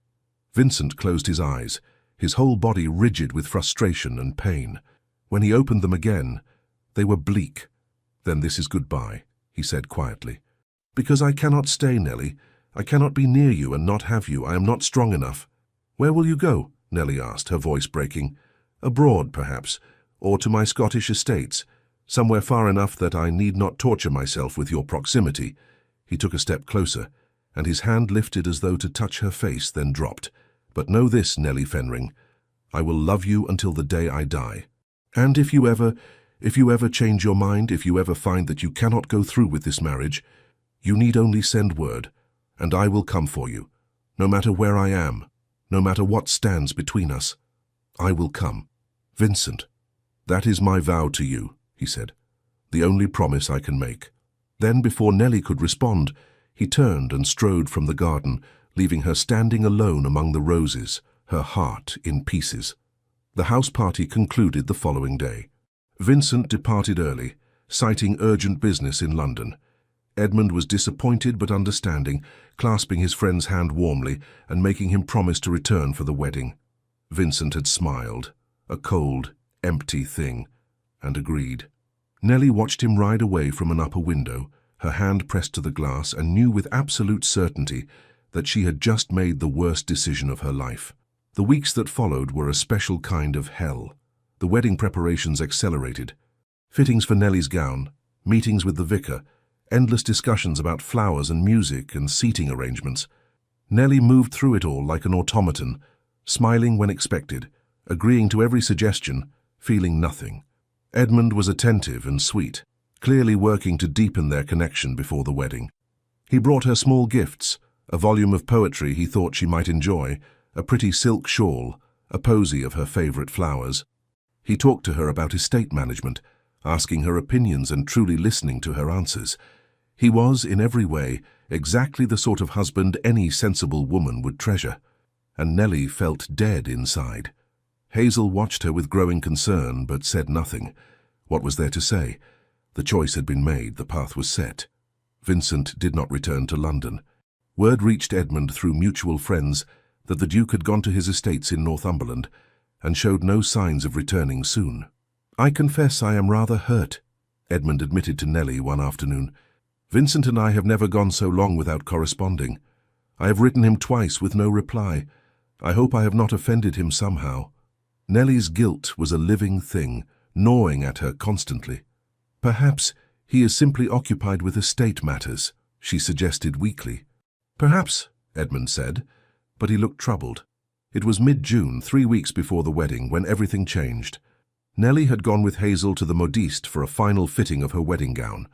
Vincent closed his eyes, his whole body rigid with frustration and pain. When he opened them again, they were bleak. Then this is goodbye, he said quietly. Because I cannot stay, Nelly. I cannot be near you and not have you. I am not strong enough. Where will you go? Nelly asked, her voice breaking. Abroad, perhaps, or to my Scottish estates, somewhere far enough that I need not torture myself with your proximity. He took a step closer, and his hand lifted as though to touch her face, then dropped. But know this, Nelly Fenring, I will love you until the day I die. And if you ever change your mind, if you ever find that you cannot go through with this marriage, you need only send word, and I will come for you, no matter where I am. No matter what stands between us, I will come. Vincent, that is my vow to you, he said, the only promise I can make. Then, before Nelly could respond, he turned and strode from the garden, leaving her standing alone among the roses, her heart in pieces. The house party concluded the following day. Vincent departed early, citing urgent business in London. Edmund was disappointed but understanding, clasping his friend's hand warmly and making him promise to return for the wedding. Vincent had smiled, a cold, empty thing, and agreed. Nelly watched him ride away from an upper window, her hand pressed to the glass, and knew with absolute certainty that she had just made the worst decision of her life. The weeks that followed were a special kind of hell. The wedding preparations accelerated. Fittings for Nelly's gown, meetings with the vicar, endless discussions about flowers and music and seating arrangements. Nelly moved through it all like an automaton, smiling when expected, agreeing to every suggestion, feeling nothing. Edmund was attentive and sweet, clearly working to deepen their connection before the wedding. He brought her small gifts, a volume of poetry he thought she might enjoy, a pretty silk shawl, a posy of her favorite flowers. He talked to her about estate management, asking her opinions and truly listening to her answers. He was, in every way, exactly the sort of husband any sensible woman would treasure, and Nelly felt dead inside. Hazel watched her with growing concern, but said nothing. What was there to say? The choice had been made, the path was set. Vincent did not return to London. Word reached Edmund through mutual friends that the Duke had gone to his estates in Northumberland, and showed no signs of returning soon. I confess I am rather hurt, Edmund admitted to Nelly one afternoon. Vincent and I have never gone so long without corresponding. I have written him twice with no reply. I hope I have not offended him somehow. Nelly's guilt was a living thing, gnawing at her constantly. Perhaps he is simply occupied with estate matters, she suggested weakly. Perhaps, Edmund said, but he looked troubled. It was mid-June, 3 weeks before the wedding, when everything changed. Nelly had gone with Hazel to the modiste for a final fitting of her wedding gown.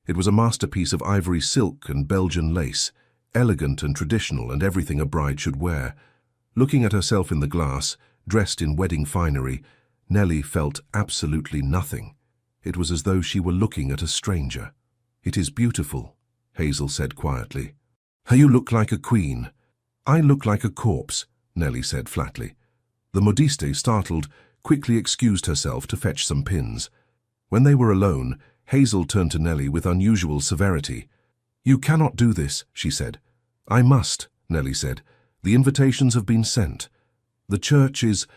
It was a masterpiece of ivory silk and Belgian lace. elegant and traditional and everything a bride should wear. Looking at herself in the glass, dressed in wedding finery, Nellie felt absolutely nothing. It was as though she were looking at a stranger. "It is beautiful," Hazel said quietly. "You look like a queen." "I look like a corpse," Nellie said flatly. The modiste, startled, quickly excused herself to fetch some pins. When they were alone, Hazel turned to Nellie with unusual severity. "You cannot do this," she said. "I must," Nellie said. "The invitations have been sent." "The church is—"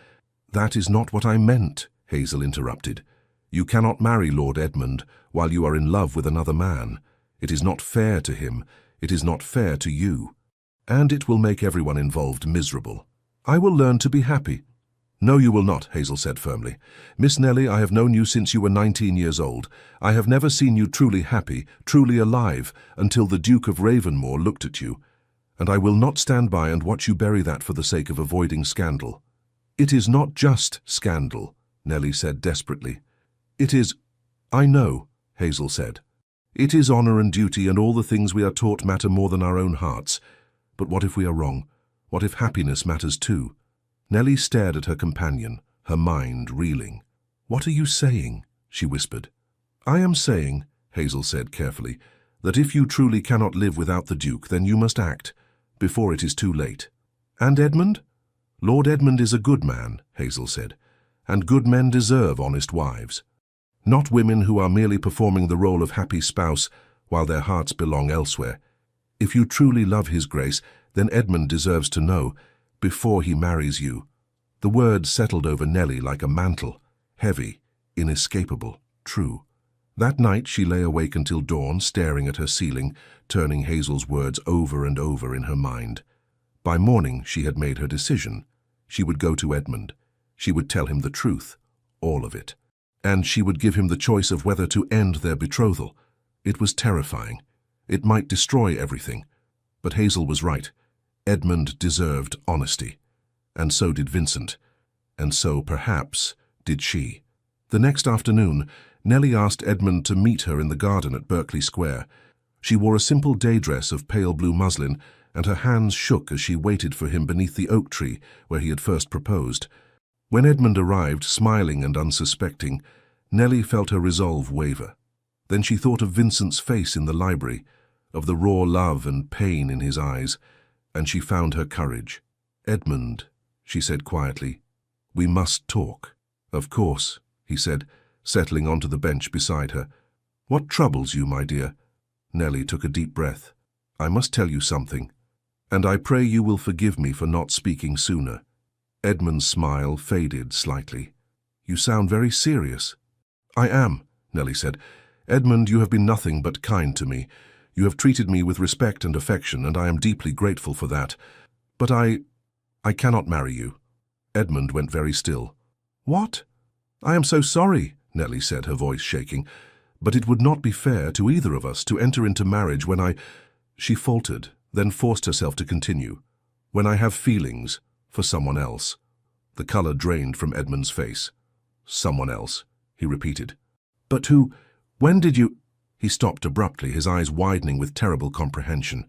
"That is not what I meant," Hazel interrupted. "You cannot marry Lord Edmund while you are in love with another man. It is not fair to him. It is not fair to you. And it will make everyone involved miserable. I will learn to be happy." "No, you will not," Hazel said firmly. "Miss Nellie, I have known you since you were 19 years old. I have never seen you truly happy, truly alive, until the Duke of Ravenmore looked at you. And I will not stand by and watch you bury that for the sake of avoiding scandal." "It is not just scandal," Nellie said desperately. "It is—" "I know," Hazel said. "It is honor and duty, and all the things we are taught matter more than our own hearts. But what if we are wrong? What if happiness matters too?" Nellie stared at her companion, her mind reeling. "What are you saying?" she whispered. "I am saying," Hazel said carefully, "that if you truly cannot live without the Duke, then you must act, before it is too late." "And Edmund?" "Lord Edmund is a good man," Hazel said, "and good men deserve honest wives. Not women who are merely performing the role of happy spouse while their hearts belong elsewhere. If you truly love his grace, then Edmund deserves to know, before he marries you." The words settled over Nellie like a mantle, heavy, inescapable, true. That night she lay awake until dawn, staring at her ceiling, turning Hazel's words over and over in her mind. By morning she had made her decision. She would go to Edmund. She would tell him the truth, all of it. And she would give him the choice of whether to end their betrothal. It was terrifying. It might destroy everything. But Hazel was right. Edmund deserved honesty. And so did Vincent. And so, perhaps, did she. The next afternoon, Nellie asked Edmund to meet her in the garden at Berkeley Square. She wore a simple day dress of pale blue muslin, and her hands shook as she waited for him beneath the oak tree where he had first proposed. When Edmund arrived, smiling and unsuspecting, Nellie felt her resolve waver. Then she thought of Vincent's face in the library, of the raw love and pain in his eyes, and she found her courage. "Edmund," she said quietly, "we must talk." "Of course," he said, settling onto the bench beside her. "What troubles you, my dear?" Nellie took a deep breath. "I must tell you something, and I pray you will forgive me for not speaking sooner." Edmund's smile faded slightly. "You sound very serious." "I am," Nellie said. "Edmund, you have been nothing but kind to me. You have treated me with respect and affection, and I am deeply grateful for that. But I cannot marry you." Edmund went very still. "What?" "I am so sorry," Nellie said, her voice shaking. "But it would not be fair to either of us to enter into marriage when I—" She faltered, then forced herself to continue. "When I have feelings for someone else." The color drained from Edmund's face. "Someone else," he repeated. "But who— when did you—" He stopped abruptly, his eyes widening with terrible comprehension.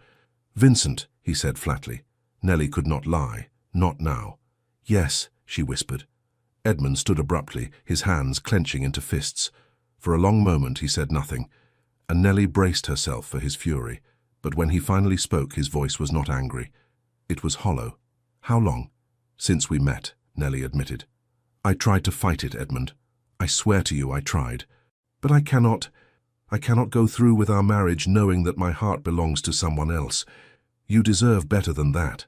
"Vincent," he said flatly. Nellie could not lie. Not now. "Yes," she whispered. Edmund stood abruptly, his hands clenching into fists. For a long moment he said nothing, and Nellie braced herself for his fury. But when he finally spoke, his voice was not angry. It was hollow. "How long?" "Since we met," Nellie admitted. "I tried to fight it, Edmund. I swear to you I tried. But I cannot go through with our marriage knowing that my heart belongs to someone else. You deserve better than that."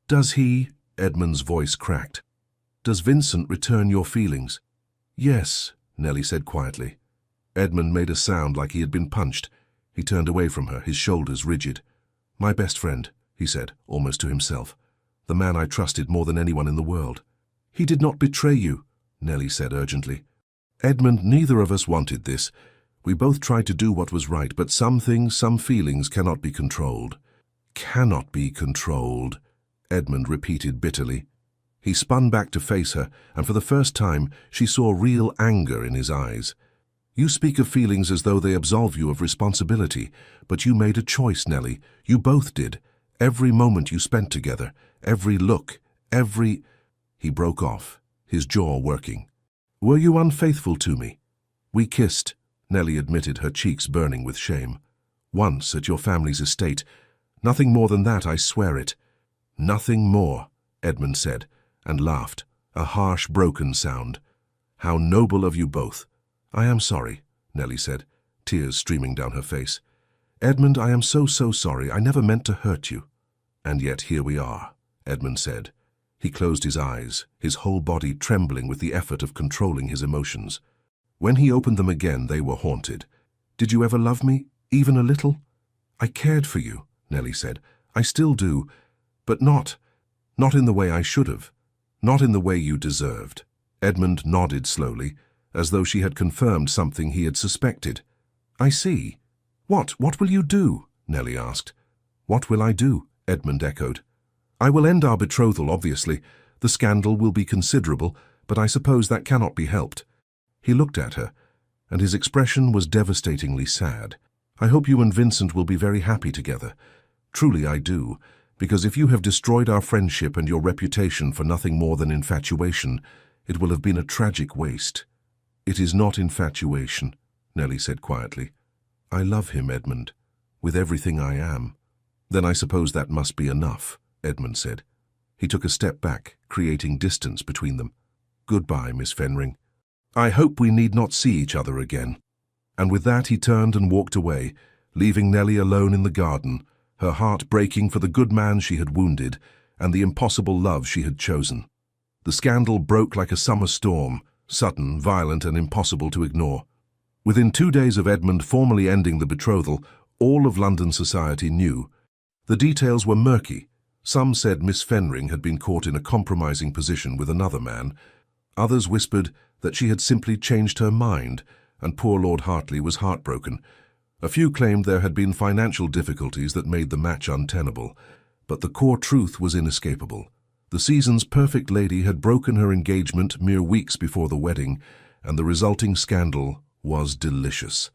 "Does he?" Edmund's voice cracked. "Does Vincent return your feelings?" "Yes," Nellie said quietly. Edmund made a sound like he had been punched. He turned away from her, his shoulders rigid. "My best friend," he said, almost to himself. "The man I trusted more than anyone in the world." "He did not betray you," Nellie said urgently. "Edmund, neither of us wanted this. We both tried to do what was right, but some things, some feelings cannot be controlled." "Cannot be controlled," Edmund repeated bitterly. He spun back to face her, and for the first time she saw real anger in his eyes. "You speak of feelings as though they absolve you of responsibility, but you made a choice, Nellie. You both did. Every moment you spent together, every look, every... He broke off, his jaw working. Were you unfaithful to me? We kissed, Nellie admitted, her cheeks burning with shame. Once at your family's estate. Nothing more than that, I swear it. Nothing more, Edmund said, and laughed, a harsh, broken sound. How noble of you both. I am sorry, Nellie said, tears streaming down her face. Edmund, I am so sorry. I never meant to hurt you. And yet here we are, Edmund said. He closed his eyes, his whole body trembling with the effort of controlling his emotions. When he opened them again, they were haunted. Did you ever love me, even a little? I cared for you, Nellie said. I still do, but not in the way I should have. Not in the way you deserved. Edmund nodded slowly, as though she had confirmed something he had suspected. I see. What will you do? Nellie asked. What will I do? Edmund echoed. I will end our betrothal, obviously. The scandal will be considerable, but I suppose that cannot be helped. He looked at her, and his expression was devastatingly sad. I hope you and Vincent will be very happy together. Truly I do, because if you have destroyed our friendship and your reputation for nothing more than infatuation, it will have been a tragic waste. It is not infatuation, Nellie said quietly. I love him, Edmund, with everything I am. Then I suppose that must be enough, Edmund said. He took a step back, creating distance between them. Goodbye, Miss Fenring. I hope we need not see each other again. And with that he turned and walked away, leaving Nellie alone in the garden, her heart breaking for the good man she had wounded and the impossible love she had chosen. The scandal broke like a summer storm, sudden, violent, and impossible to ignore. Within 2 days of Edmund formally ending the betrothal, all of London society knew. The details were murky. Some said Miss Fenring had been caught in a compromising position with another man. Others whispered that she had simply changed her mind, and poor Lord Hartley was heartbroken. A few claimed there had been financial difficulties that made the match untenable, but the core truth was inescapable. The season's perfect lady had broken her engagement mere weeks before the wedding, and the resulting scandal was delicious.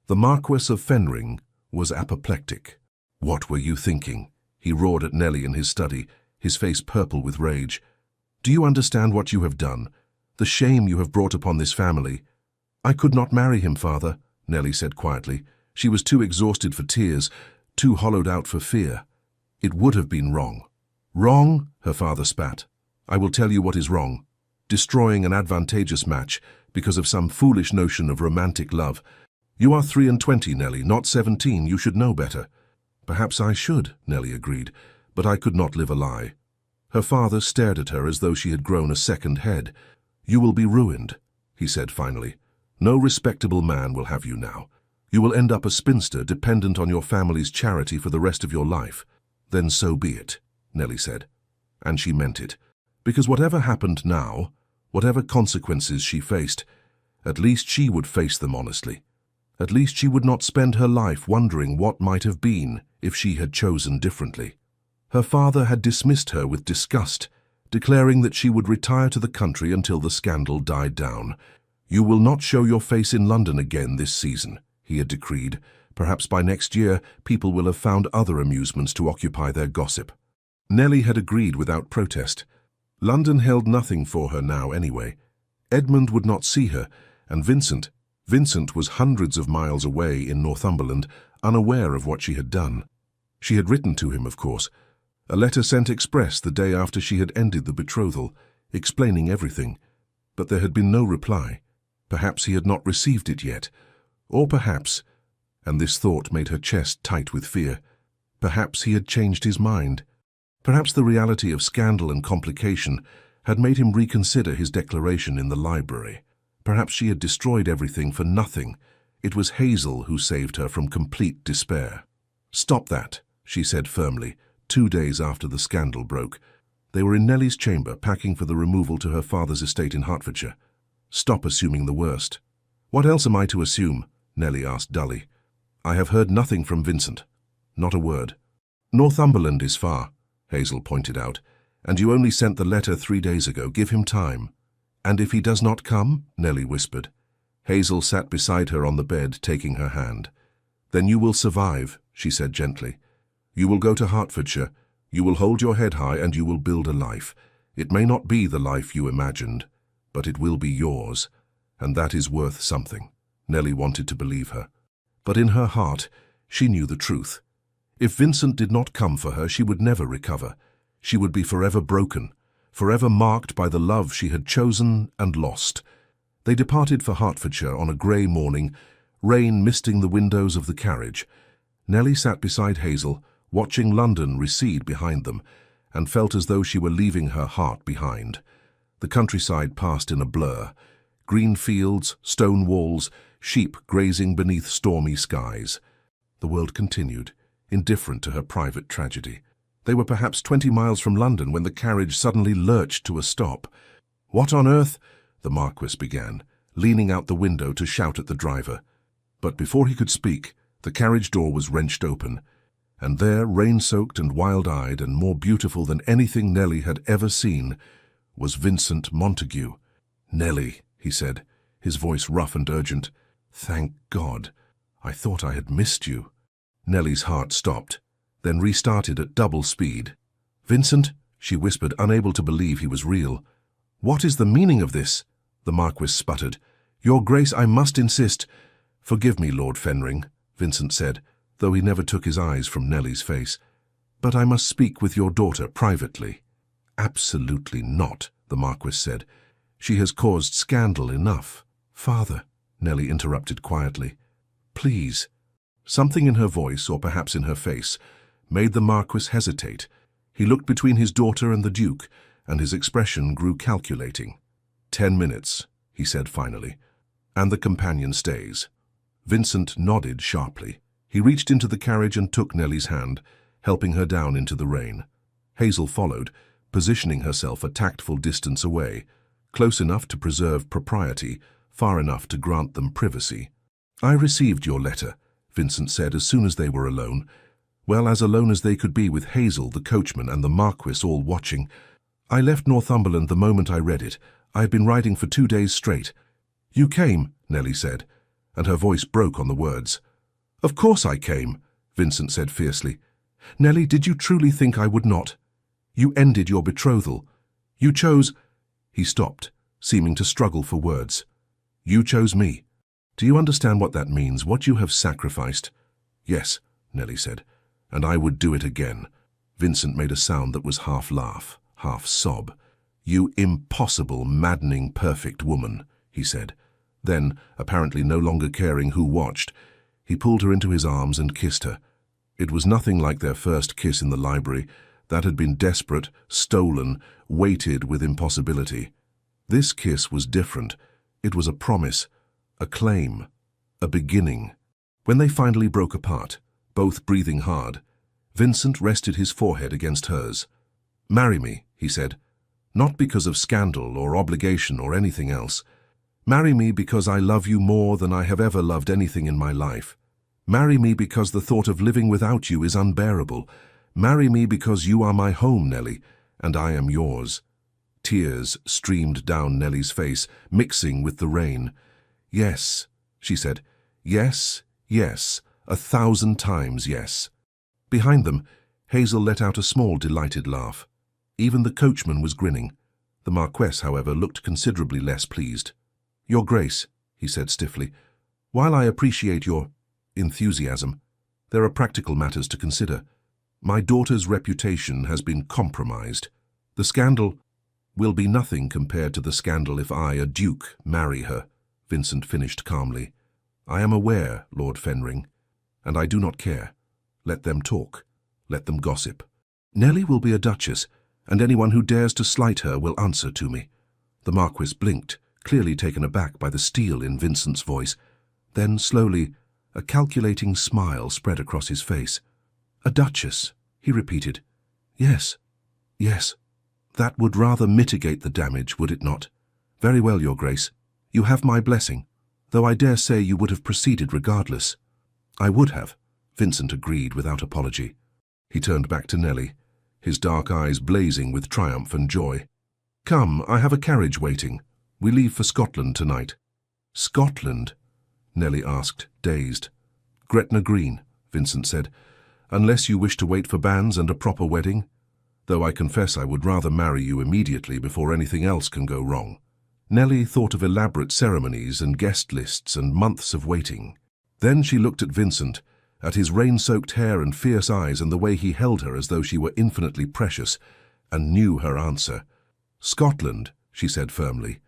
The Marquess of Fenring was apoplectic. What were you thinking? He roared at Nellie in his study, his face purple with rage. Do you understand what you have done? The shame you have brought upon this family. I could not marry him, father, Nellie said quietly. She was too exhausted for tears, too hollowed out for fear. It would have been wrong. Wrong? Her father spat. I will tell you what is wrong. Destroying an advantageous match because of some foolish notion of romantic love. You are 23, Nellie, not 17. You should know better. Perhaps I should, Nellie agreed, but I could not live a lie. Her father stared at her as though she had grown a second head. You will be ruined, he said finally. No respectable man will have you now. You will end up a spinster dependent on your family's charity for the rest of your life. Then so be it, Nellie said. And she meant it. Because whatever happened now, whatever consequences she faced, at least she would face them honestly. At least she would not spend her life wondering what might have been if she had chosen differently. Her father had dismissed her with disgust, declaring that she would retire to the country until the scandal died down. You will not show your face in London again this season, he had decreed. Perhaps by next year people will have found other amusements to occupy their gossip. Nellie had agreed without protest. London held nothing for her now anyway. Edmund would not see her, and Vincent was hundreds of miles away in Northumberland, unaware of what she had done. She had written to him, of course, a letter sent express the day after she had ended the betrothal, explaining everything. But there had been no reply. Perhaps he had not received it yet. Or perhaps, and this thought made her chest tight with fear, perhaps he had changed his mind. Perhaps the reality of scandal and complication had made him reconsider his declaration in the library. Perhaps she had destroyed everything for nothing. It was Hazel who saved her from complete despair. Stop that, she said firmly, 2 days after the scandal broke. They were in Nellie's chamber, packing for the removal to her father's estate in Hertfordshire. Stop assuming the worst. What else am I to assume? Nellie asked dully. I have heard nothing from Vincent. Not a word. Northumberland is far, Hazel pointed out, and you only sent the letter 3 days ago. Give him time. And if he does not come? Nellie whispered. Hazel sat beside her on the bed, taking her hand. Then you will survive, she said gently. You will go to Hertfordshire, you will hold your head high, and you will build a life. It may not be the life you imagined, but it will be yours, and that is worth something. Nellie wanted to believe her. But in her heart, she knew the truth. If Vincent did not come for her, she would never recover. She would be forever broken, forever marked by the love she had chosen and lost. They departed for Hertfordshire on a grey morning, rain misting the windows of the carriage. Nellie sat beside Hazel, watching London recede behind them, and felt as though she were leaving her heart behind. The countryside passed in a blur. Green fields, stone walls, sheep grazing beneath stormy skies. The world continued, indifferent to her private tragedy. They were perhaps 20 miles from London when the carriage suddenly lurched to a stop. "What on earth?" the Marquis began, leaning out the window to shout at the driver. But before he could speak, the carriage door was wrenched open, and there, rain-soaked and wild-eyed and more beautiful than anything Nellie had ever seen, was Vincent Montague. "Nellie," he said, his voice rough and urgent. "Thank God. I thought I had missed you." Nellie's heart stopped, then restarted at double speed. "Vincent," she whispered, unable to believe he was real. "What is the meaning of this?" the Marquis sputtered. "Your Grace, I must insist—" "Forgive me, Lord Fenring," Vincent said, though he never took his eyes from Nellie's face. "But I must speak with your daughter privately." "Absolutely not," the Marquis said. "She has caused scandal enough." "Father," Nellie interrupted quietly, "please." Something in her voice, or perhaps in her face, made the Marquis hesitate. He looked between his daughter and the Duke, and his expression grew calculating. 10 minutes, he said finally, "and the companion stays." Vincent nodded sharply. He reached into the carriage and took Nellie's hand, helping her down into the rain. Hazel followed, positioning herself a tactful distance away, close enough to preserve propriety, far enough to grant them privacy. "I received your letter," Vincent said as soon as they were alone. Well, as alone as they could be with Hazel, the coachman, and the Marquis all watching. "I left Northumberland the moment I read it. I had been riding for 2 days straight." "You came," Nellie said, and her voice broke on the words. "Of course I came," Vincent said fiercely. "Nellie, did you truly think I would not? You ended your betrothal. You chose—" He stopped, seeming to struggle for words. "You chose me. Do you understand what that means, what you have sacrificed?" "Yes," Nellie said, "and I would do it again." Vincent made a sound that was half laugh, half sob. "You impossible, maddening, perfect woman," he said. Then, apparently no longer caring who watched, he pulled her into his arms and kissed her. It was nothing like their first kiss in the library. That had been desperate, stolen, weighted with impossibility. This kiss was different. It was a promise, a claim, a beginning. When they finally broke apart, both breathing hard, Vincent rested his forehead against hers. "Marry me," he said, "not because of scandal or obligation or anything else. Marry me because I love you more than I have ever loved anything in my life. Marry me because the thought of living without you is unbearable. Marry me because you are my home, Nellie, and I am yours." Tears streamed down Nellie's face, mixing with the rain. "Yes," she said. "Yes, yes, 1,000 times yes." Behind them, Hazel let out a small, delighted laugh. Even the coachman was grinning. The Marquess, however, looked considerably less pleased. "Your Grace," he said stiffly, "while I appreciate your enthusiasm, there are practical matters to consider. My daughter's reputation has been compromised. The scandal will be nothing compared to the scandal if I, a duke, marry her," Vincent finished calmly. "I am aware, Lord Fenring, and I do not care. Let them talk. Let them gossip. Nellie will be a duchess, and anyone who dares to slight her will answer to me." The Marquis blinked, clearly taken aback by the steel in Vincent's voice. Then, slowly, a calculating smile spread across his face. "A duchess," he repeated. "Yes, yes. That would rather mitigate the damage, would it not? Very well, Your Grace. You have my blessing, though I dare say you would have proceeded regardless." "I would have," Vincent agreed without apology. He turned back to Nellie, his dark eyes blazing with triumph and joy. "Come, I have a carriage waiting. We leave for Scotland tonight." "Scotland?" Nellie asked, dazed. "Gretna Green," Vincent said. unless you wish to wait for banns and a proper wedding, though I confess I would rather marry you immediately before anything else can go wrong." Nellie thought of elaborate ceremonies and guest lists and months of waiting. Then she looked at Vincent, at his rain-soaked hair and fierce eyes and the way he held her as though she were infinitely precious, and knew her answer. "Scotland," she said firmly.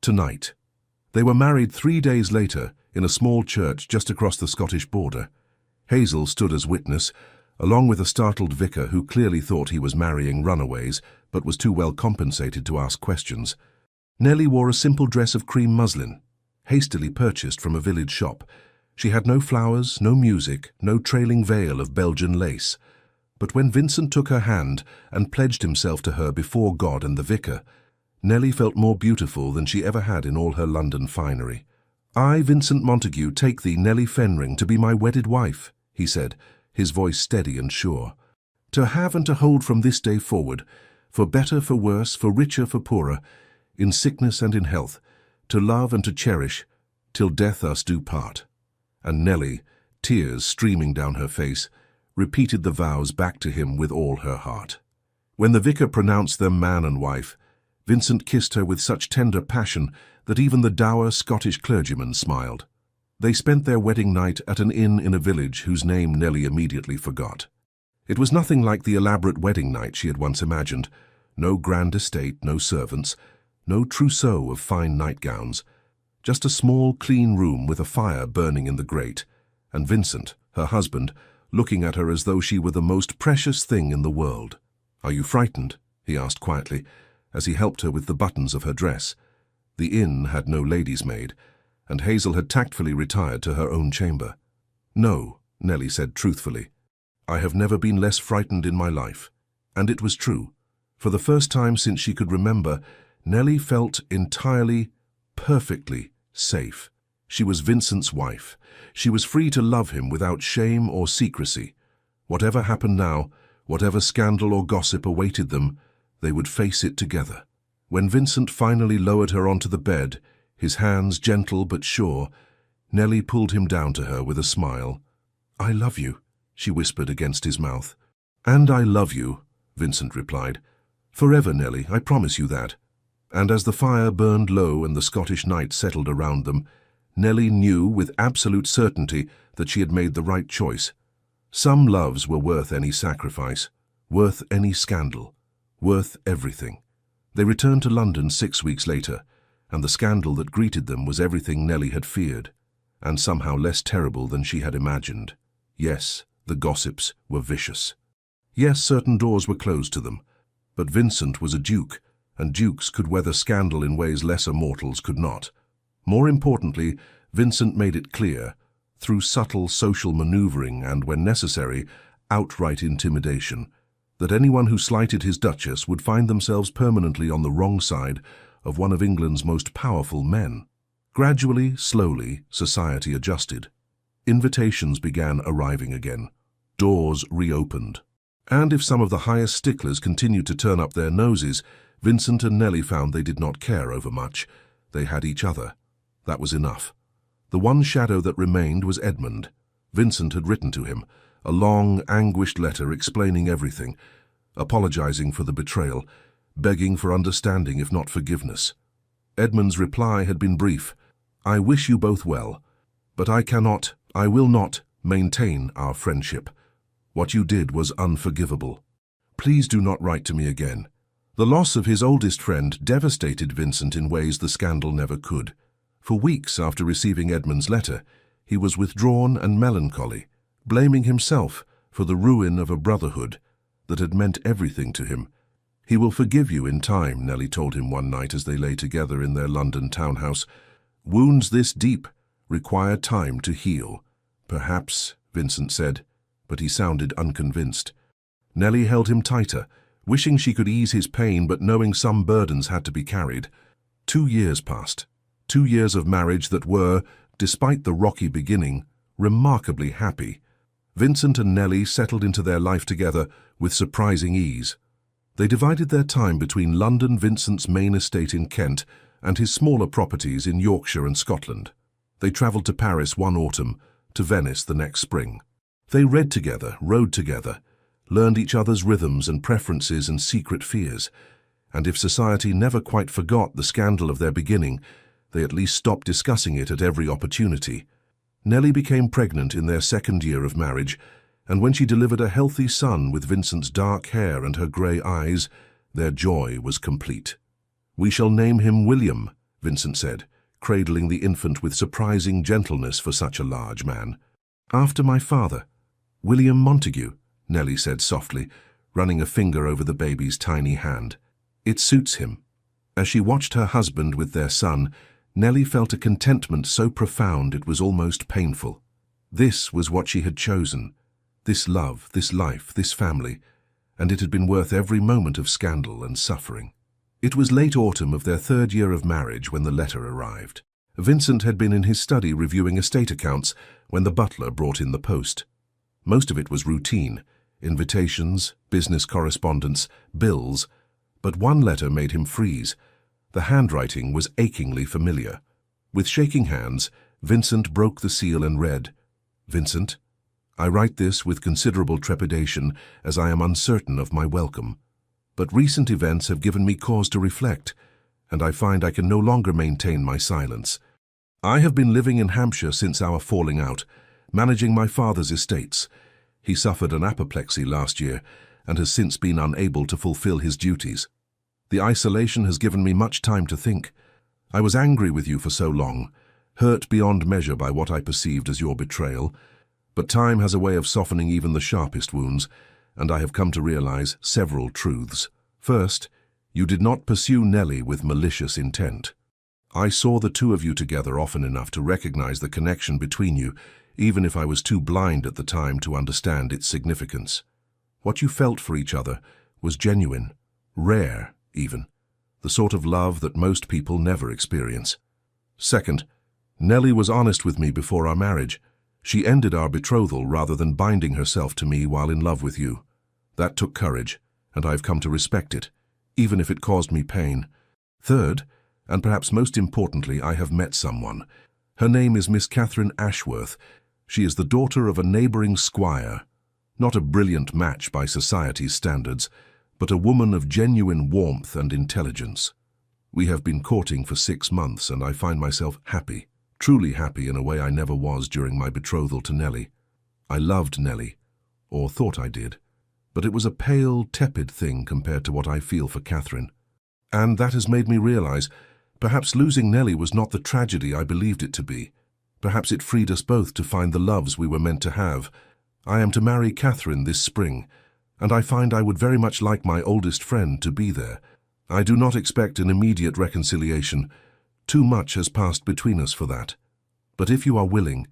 "Tonight." They were married 3 days later in a small church just across the Scottish border. Hazel stood as witness, along with a startled vicar who clearly thought he was marrying runaways, but was too well compensated to ask questions. Nellie wore a simple dress of cream muslin, hastily purchased from a village shop. She had no flowers, no music, no trailing veil of Belgian lace. But when Vincent took her hand and pledged himself to her before God and the vicar, Nellie felt more beautiful than she ever had in all her London finery. "I, Vincent Montague, take thee, Nellie Fenring, to be my wedded wife," he said, his voice steady and sure. "To have and to hold from this day forward, for better, for worse, for richer, for poorer, in sickness and in health, to love and to cherish, till death us do part." And Nellie, tears streaming down her face, repeated the vows back to him with all her heart. When the vicar pronounced them man and wife, Vincent kissed her with such tender passion that even the dour Scottish clergyman smiled. They spent their wedding night at an inn in a village whose name Nellie immediately forgot. It was nothing like the elaborate wedding night she had once imagined. No grand estate, no servants, no trousseau of fine nightgowns. Just a small, clean room with a fire burning in the grate, and Vincent, her husband, looking at her as though she were the most precious thing in the world. "Are you frightened?" he asked quietly, as he helped her with the buttons of her dress. The inn had no lady's maid, and Hazel had tactfully retired to her own chamber. "No," Nellie said truthfully. "I have never been less frightened in my life." And it was true. For the first time since she could remember, Nellie felt entirely, perfectly safe. She was Vincent's wife. She was free to love him without shame or secrecy. Whatever happened now, whatever scandal or gossip awaited them, they would face it together. When Vincent finally lowered her onto the bed, his hands gentle but sure, Nellie pulled him down to her with a smile. "I love you," she whispered against his mouth. "And I love you," Vincent replied. "Forever, Nellie, I promise you that." And as the fire burned low and the Scottish night settled around them, Nellie knew with absolute certainty that she had made the right choice. Some loves were worth any sacrifice, worth any scandal, worth everything. They returned to London 6 weeks later, and the scandal that greeted them was everything Nellie had feared, and somehow less terrible than she had imagined. Yes, the gossips were vicious. Yes, certain doors were closed to them, but Vincent was a duke, and dukes could weather scandal in ways lesser mortals could not. More importantly, Vincent made it clear, through subtle social maneuvering and, when necessary, outright intimidation, that anyone who slighted his Duchess would find themselves permanently on the wrong side of one of England's most powerful men. Gradually, slowly, society adjusted. Invitations began arriving again. Doors reopened. And if some of the highest sticklers continued to turn up their noses, Vincent and Nellie found they did not care over much. They had each other. That was enough. The one shadow that remained was Edmund. Vincent had written to him, a long, anguished letter explaining everything, apologizing for the betrayal, begging for understanding if not forgiveness. Edmund's reply had been brief. "I wish you both well, but I will not maintain our friendship. What you did was unforgivable. Please do not write to me again." The loss of his oldest friend devastated Vincent in ways the scandal never could. For weeks after receiving Edmund's letter, he was withdrawn and melancholy, blaming himself for the ruin of a brotherhood that had meant everything to him. "He will forgive you in time," Nellie told him one night as they lay together in their London townhouse. "Wounds this deep require time to heal." "Perhaps," Vincent said, but he sounded unconvinced. Nellie held him tighter, wishing she could ease his pain but knowing some burdens had to be carried. 2 years passed. 2 years of marriage that were, despite the rocky beginning, remarkably happy. Vincent and Nellie settled into their life together with surprising ease. They divided their time between London, Vincent's main estate in Kent, and his smaller properties in Yorkshire and Scotland. They travelled to Paris one autumn, to Venice the next spring. They read together, rode together, learned each other's rhythms and preferences and secret fears, and if society never quite forgot the scandal of their beginning, they at least stopped discussing it at every opportunity. Nellie became pregnant in their second year of marriage, and when she delivered a healthy son with Vincent's dark hair and her grey eyes, their joy was complete. "We shall name him William," Vincent said, cradling the infant with surprising gentleness for such a large man. "After my father, William Montague," Nellie said softly, running a finger over the baby's tiny hand. "It suits him." As she watched her husband with their son, Nellie felt a contentment so profound it was almost painful. This was what she had chosen. This love, this life, this family, and it had been worth every moment of scandal and suffering. It was late autumn of their third year of marriage when the letter arrived. Vincent had been in his study reviewing estate accounts when the butler brought in the post. Most of it was routine, invitations, business correspondence, bills, but one letter made him freeze. The handwriting was achingly familiar. With shaking hands, Vincent broke the seal and read, "Vincent, I write this with considerable trepidation as I am uncertain of my welcome. But recent events have given me cause to reflect, and I find I can no longer maintain my silence. I have been living in Hampshire since our falling out, managing my father's estates. He suffered an apoplexy last year and has since been unable to fulfill his duties. The isolation has given me much time to think. I was angry with you for so long, hurt beyond measure by what I perceived as your betrayal, but time has a way of softening even the sharpest wounds, and I have come to realize several truths. First, you did not pursue Nellie with malicious intent. I saw the two of you together often enough to recognize the connection between you, even if I was too blind at the time to understand its significance. What you felt for each other was genuine, rare even, the sort of love that most people never experience. Second, Nellie was honest with me before our marriage. She ended our betrothal rather than binding herself to me while in love with you. That took courage, and I've come to respect it, even if it caused me pain. Third, and perhaps most importantly, I have met someone. Her name is Miss Catherine Ashworth. She is the daughter of a neighboring squire. Not a brilliant match by society's standards, but a woman of genuine warmth and intelligence. We have been courting for 6 months, and I find myself happy, truly happy in a way I never was during my betrothal to Nellie. I loved Nellie, or thought I did, but it was a pale, tepid thing compared to what I feel for Catherine. And that has made me realize perhaps losing Nellie was not the tragedy I believed it to be. Perhaps it freed us both to find the loves we were meant to have. I am to marry Catherine this spring, and I find I would very much like my oldest friend to be there. I do not expect an immediate reconciliation. Too much has passed between us for that. But if you are willing,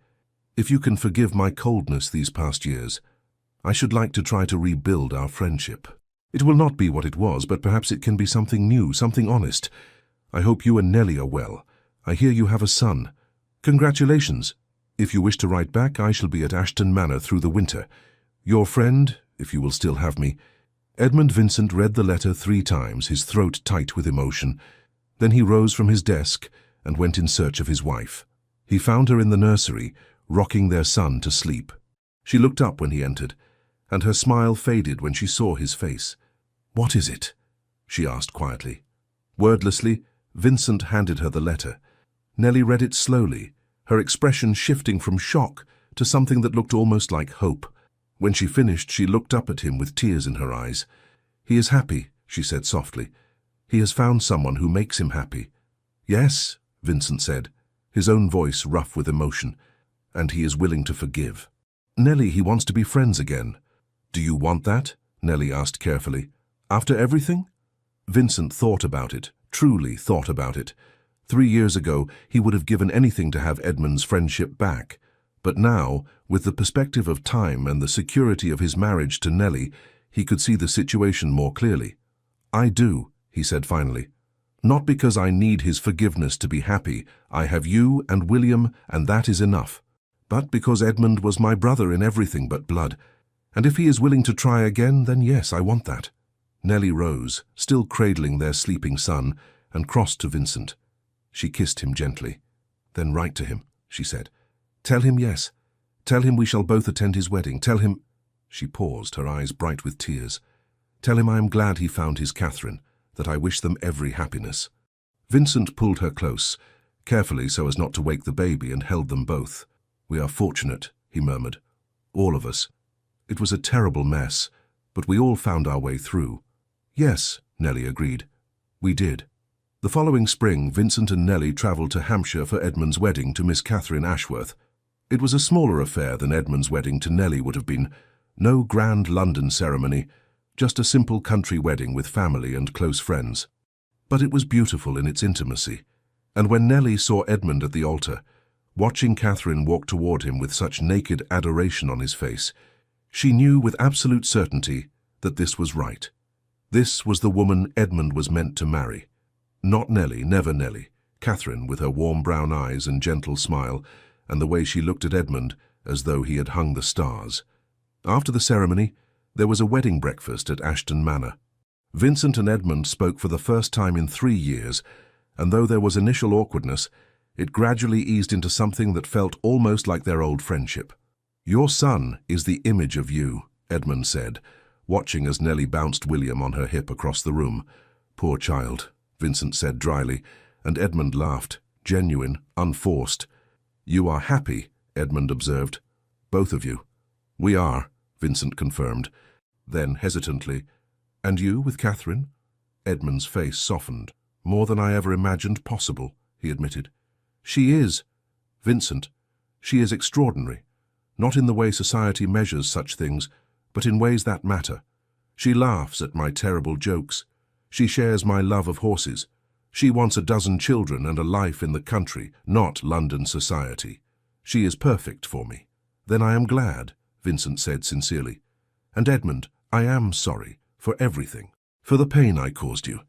if you can forgive my coldness these past years, I should like to try to rebuild our friendship. It will not be what it was, but perhaps it can be something new, something honest. I hope you and Nellie are well. I hear you have a son. Congratulations. If you wish to write back, I shall be at Ashton Manor through the winter. Your friend, if you will still have me." Edmund Vincent read the letter 3 times, his throat tight with emotion. Then he rose from his desk and went in search of his wife. He found her in the nursery, rocking their son to sleep. She looked up when he entered, and her smile faded when she saw his face. "What is it?" she asked quietly. Wordlessly, Vincent handed her the letter. Nellie read it slowly, her expression shifting from shock to something that looked almost like hope. When she finished, she looked up at him with tears in her eyes. "He is happy," she said softly. "He has found someone who makes him happy." "Yes," Vincent said, his own voice rough with emotion, "and he is willing to forgive. Nellie, he wants to be friends again." "Do you want that?" Nellie asked carefully. "After everything?" Vincent thought about it, truly thought about it. 3 years ago, he would have given anything to have Edmund's friendship back. But now, with the perspective of time and the security of his marriage to Nellie, he could see the situation more clearly. "I do," he said finally. "Not because I need his forgiveness to be happy. I have you and William, and that is enough. But because Edmund was my brother in everything but blood. And if he is willing to try again, then yes, I want that." Nellie rose, still cradling their sleeping son, and crossed to Vincent. She kissed him gently. "Then write to him," she said. "Tell him yes. Tell him we shall both attend his wedding. Tell him—" She paused, her eyes bright with tears. "Tell him I am glad he found his Catherine, that I wish them every happiness." Vincent pulled her close, carefully so as not to wake the baby, and held them both. "We are fortunate," he murmured. "All of us. It was a terrible mess, but we all found our way through." "Yes," Nellie agreed. "We did." The following spring, Vincent and Nellie travelled to Hampshire for Edmund's wedding to Miss Catherine Ashworth. It was a smaller affair than Edmund's wedding to Nellie would have been. No grand London ceremony, just a simple country wedding with family and close friends. But it was beautiful in its intimacy. And when Nellie saw Edmund at the altar, watching Catherine walk toward him with such naked adoration on his face, she knew with absolute certainty that this was right. This was the woman Edmund was meant to marry. Not Nellie, never Nellie. Catherine, with her warm brown eyes and gentle smile, and the way she looked at Edmund as though he had hung the stars. After the ceremony, there was a wedding breakfast at Ashton Manor. Vincent and Edmund spoke for the first time in 3 years, and though there was initial awkwardness, it gradually eased into something that felt almost like their old friendship. "Your son is the image of you," Edmund said, watching as Nellie bounced William on her hip across the room. "Poor child," Vincent said dryly, and Edmund laughed, genuine, unforced. "You are happy," Edmund observed. "Both of you." "We are," Vincent confirmed. Then, hesitantly, "And you with Catherine?" Edmund's face softened. "More than I ever imagined possible," he admitted. "She is, Vincent, she is extraordinary. Not in the way society measures such things, but in ways that matter. She laughs at my terrible jokes. She shares my love of horses. She wants a dozen children and a life in the country, not London society. She is perfect for me." "Then I am glad," Vincent said sincerely. "And Edmund, I am sorry for everything, for the pain I caused you."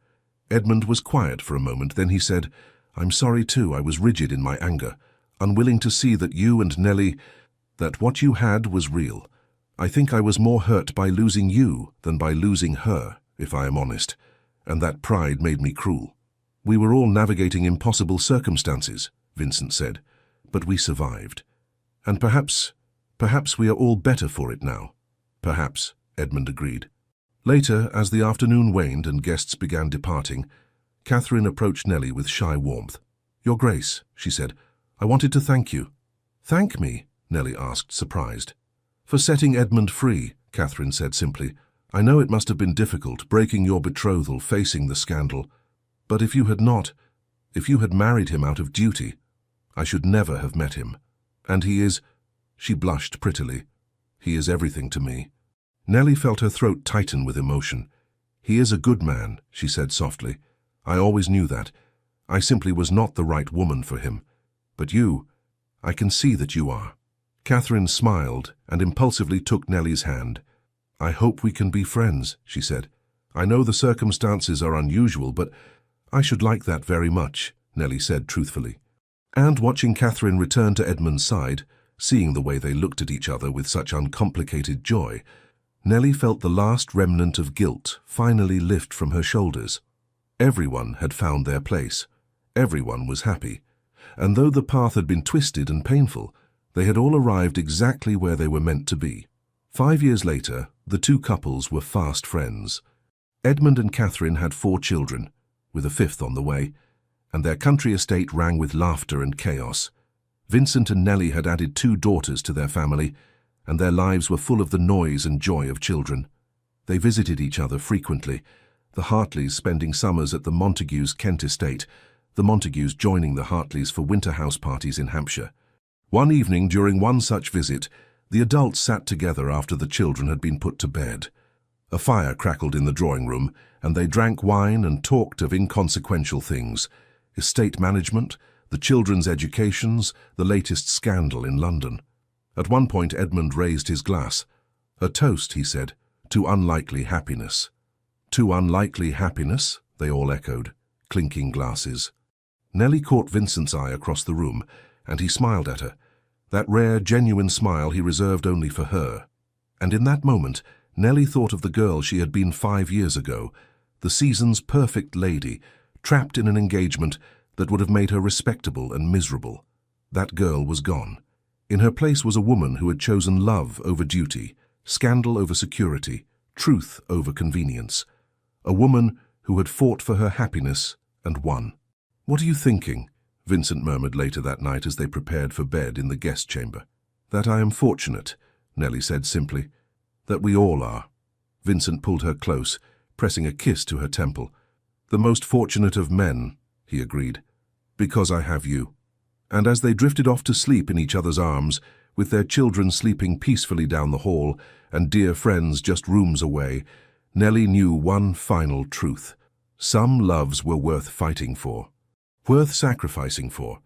Edmund was quiet for a moment, then he said, "I'm sorry too, I was rigid in my anger, unwilling to see that you and Nellie, that what you had was real. I think I was more hurt by losing you than by losing her, if I am honest, and that pride made me cruel." "We were all navigating impossible circumstances," Vincent said, "but we survived. And perhaps we are all better for it now." "Perhaps," Edmund agreed. Later, as the afternoon waned and guests began departing, Catherine approached Nellie with shy warmth. "Your Grace," she said, "I wanted to thank you." "Thank me?" Nellie asked, surprised. "For setting Edmund free," Catherine said simply. "I know it must have been difficult, breaking your betrothal, facing the scandal. But if you had married him out of duty, I should never have met him. And he is—" She blushed prettily. "He is everything to me." Nellie felt her throat tighten with emotion. "He is a good man," she said softly. "I always knew that. I simply was not the right woman for him. But you, I can see that you are." Catherine smiled and impulsively took Nellie's hand. "I hope we can be friends," she said. "I know the circumstances are unusual, but I should like that very much," Nellie said truthfully. And watching Catherine return to Edmund's side, seeing the way they looked at each other with such uncomplicated joy, Nellie felt the last remnant of guilt finally lift from her shoulders. Everyone had found their place. Everyone was happy. And though the path had been twisted and painful, they had all arrived exactly where they were meant to be. 5 years later, the two couples were fast friends. Edmund and Catherine had 4 children, with a 5th on the way, and their country estate rang with laughter and chaos. Vincent and Nellie had added 2 daughters to their family, and their lives were full of the noise and joy of children. They visited each other frequently, the Hartleys spending summers at the Montagues' Kent estate, the Montagues joining the Hartleys for winter house parties in Hampshire. One evening during one such visit, the adults sat together after the children had been put to bed. A fire crackled in the drawing room, and they drank wine and talked of inconsequential things: estate management, the children's educations, the latest scandal in London. At one point Edmund raised his glass. "A toast," he said, "to unlikely happiness." "To unlikely happiness?" they all echoed, clinking glasses. Nellie caught Vincent's eye across the room, and he smiled at her, that rare, genuine smile he reserved only for her. And in that moment, Nellie thought of the girl she had been 5 years ago, the season's perfect lady, trapped in an engagement that would have made her respectable and miserable. That girl was gone. In her place was a woman who had chosen love over duty, scandal over security, truth over convenience. A woman who had fought for her happiness and won. "What are you thinking?" Vincent murmured later that night as they prepared for bed in the guest chamber. "That I am fortunate," Nellie said simply. "That we all are." Vincent pulled her close, pressing a kiss to her temple. "The most fortunate of men," he agreed, "because I have you." And as they drifted off to sleep in each other's arms, with their children sleeping peacefully down the hall and dear friends just rooms away, Nellie knew one final truth. Some loves were worth fighting for, worth sacrificing for,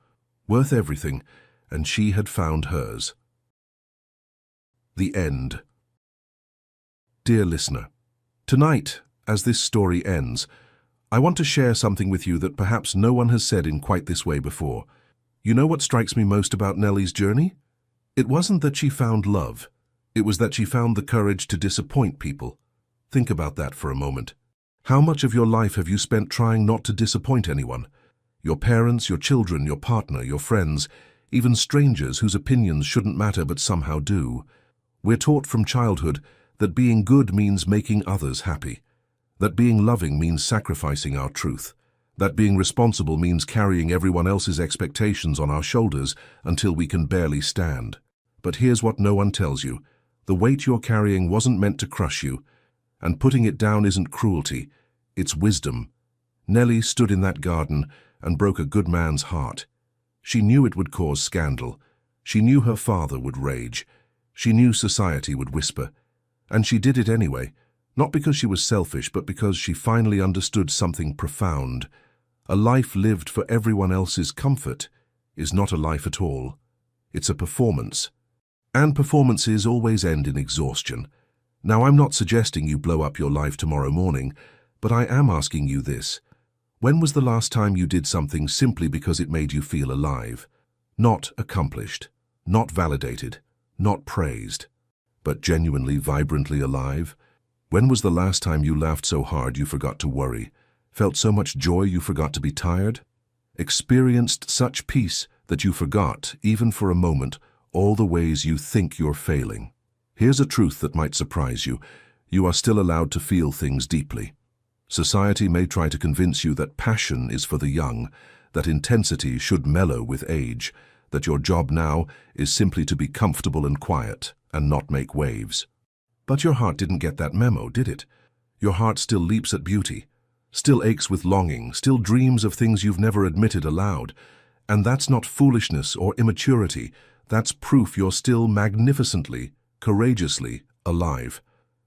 worth everything, and she had found hers. The end. Dear listener, tonight, as this story ends, I want to share something with you that perhaps no one has said in quite this way before. You know what strikes me most about Nellie's journey? It wasn't that she found love. It was that she found the courage to disappoint people. Think about that for a moment. How much of your life have you spent trying not to disappoint anyone? Your parents, your children, your partner, your friends, even strangers whose opinions shouldn't matter but somehow do. We're taught from childhood that being good means making others happy, that being loving means sacrificing our truth, that being responsible means carrying everyone else's expectations on our shoulders until we can barely stand. But here's what no one tells you. The weight you're carrying wasn't meant to crush you, and putting it down isn't cruelty, it's wisdom. Nellie stood in that garden and broke a good man's heart. She knew it would cause scandal. She knew her father would rage. She knew society would whisper. And she did it anyway, not because she was selfish, but because she finally understood something profound. A life lived for everyone else's comfort is not a life at all. It's a performance. And performances always end in exhaustion. Now, I'm not suggesting you blow up your life tomorrow morning, but I am asking you this. When was the last time you did something simply because it made you feel alive? Not accomplished, not validated, not praised, but genuinely, vibrantly alive? When was the last time you laughed so hard you forgot to worry, felt so much joy you forgot to be tired, experienced such peace that you forgot, even for a moment, all the ways you think you're failing? Here's a truth that might surprise you. You are still allowed to feel things deeply. Society may try to convince you that passion is for the young, that intensity should mellow with age, that your job now is simply to be comfortable and quiet and not make waves. But your heart didn't get that memo, did it? Your heart still leaps at beauty, still aches with longing, still dreams of things you've never admitted aloud. And that's not foolishness or immaturity. That's proof you're still magnificently, courageously alive.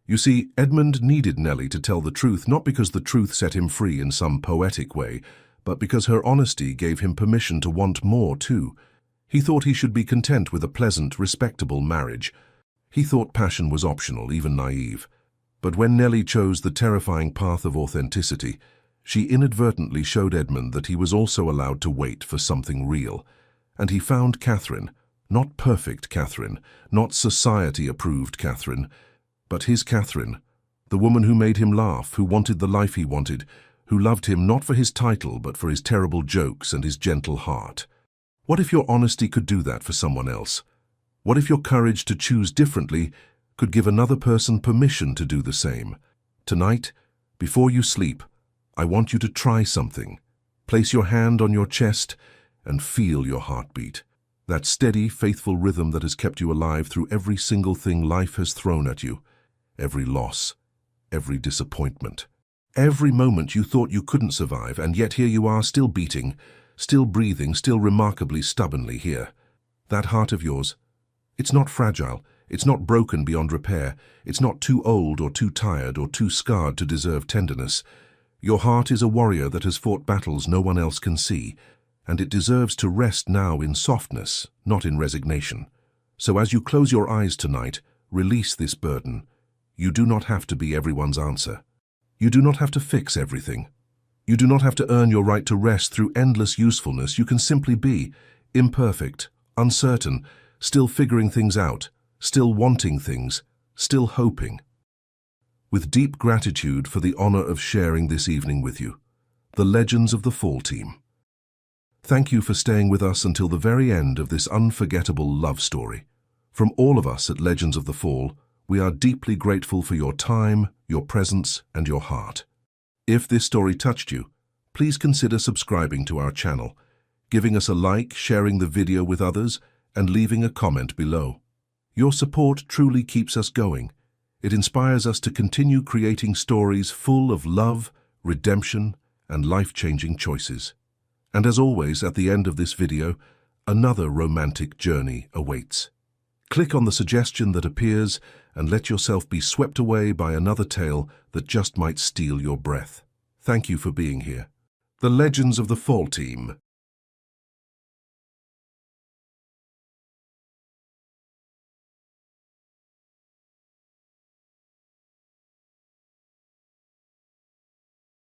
You see, Edmund needed Nellie to tell the truth, not because the truth set him free in some poetic way, but because her honesty gave him permission to want more too. He thought he should be content with a pleasant, respectable marriage. He thought passion was optional, even naive. But when Nellie chose the terrifying path of authenticity, she inadvertently showed Edmund that he was also allowed to wait for something real. And he found Catherine, not perfect Catherine, not society-approved Catherine, but his Catherine, the woman who made him laugh, who wanted the life he wanted, who loved him not for his title but for his terrible jokes and his gentle heart. What if your honesty could do that for someone else? What if your courage to choose differently could give another person permission to do the same? Tonight, before you sleep, I want you to try something. Place your hand on your chest and feel your heartbeat. That steady, faithful rhythm that has kept you alive through every single thing life has thrown at you. Every loss, every disappointment. Every moment you thought you couldn't survive, and yet here you are, still beating, still breathing, still remarkably stubbornly here. That heart of yours, it's not fragile, it's not broken beyond repair, it's not too old or too tired or too scarred to deserve tenderness. Your heart is a warrior that has fought battles no one else can see, and it deserves to rest now in softness, not in resignation. So as you close your eyes tonight, release this burden. You do not have to be everyone's answer. You do not have to fix everything. You do not have to earn your right to rest through endless usefulness. You can simply be imperfect, uncertain, still figuring things out, still wanting things, still hoping. With deep gratitude for the honor of sharing this evening with you, the legends of the Fall Team. Thank you for staying with us until the very end of this unforgettable love story. From all of us at Legends of the Fall, we are deeply grateful for your time, your presence, and your heart. If this story touched you, please consider subscribing to our channel, giving us a like, sharing the video with others, and leaving a comment below. Your support truly keeps us going. It inspires us to continue creating stories full of love, redemption, and life-changing choices. And as always, at the end of this video, another romantic journey awaits. Click on the suggestion that appears and let yourself be swept away by another tale that just might steal your breath. Thank you for being here. The Legends of the Fall team.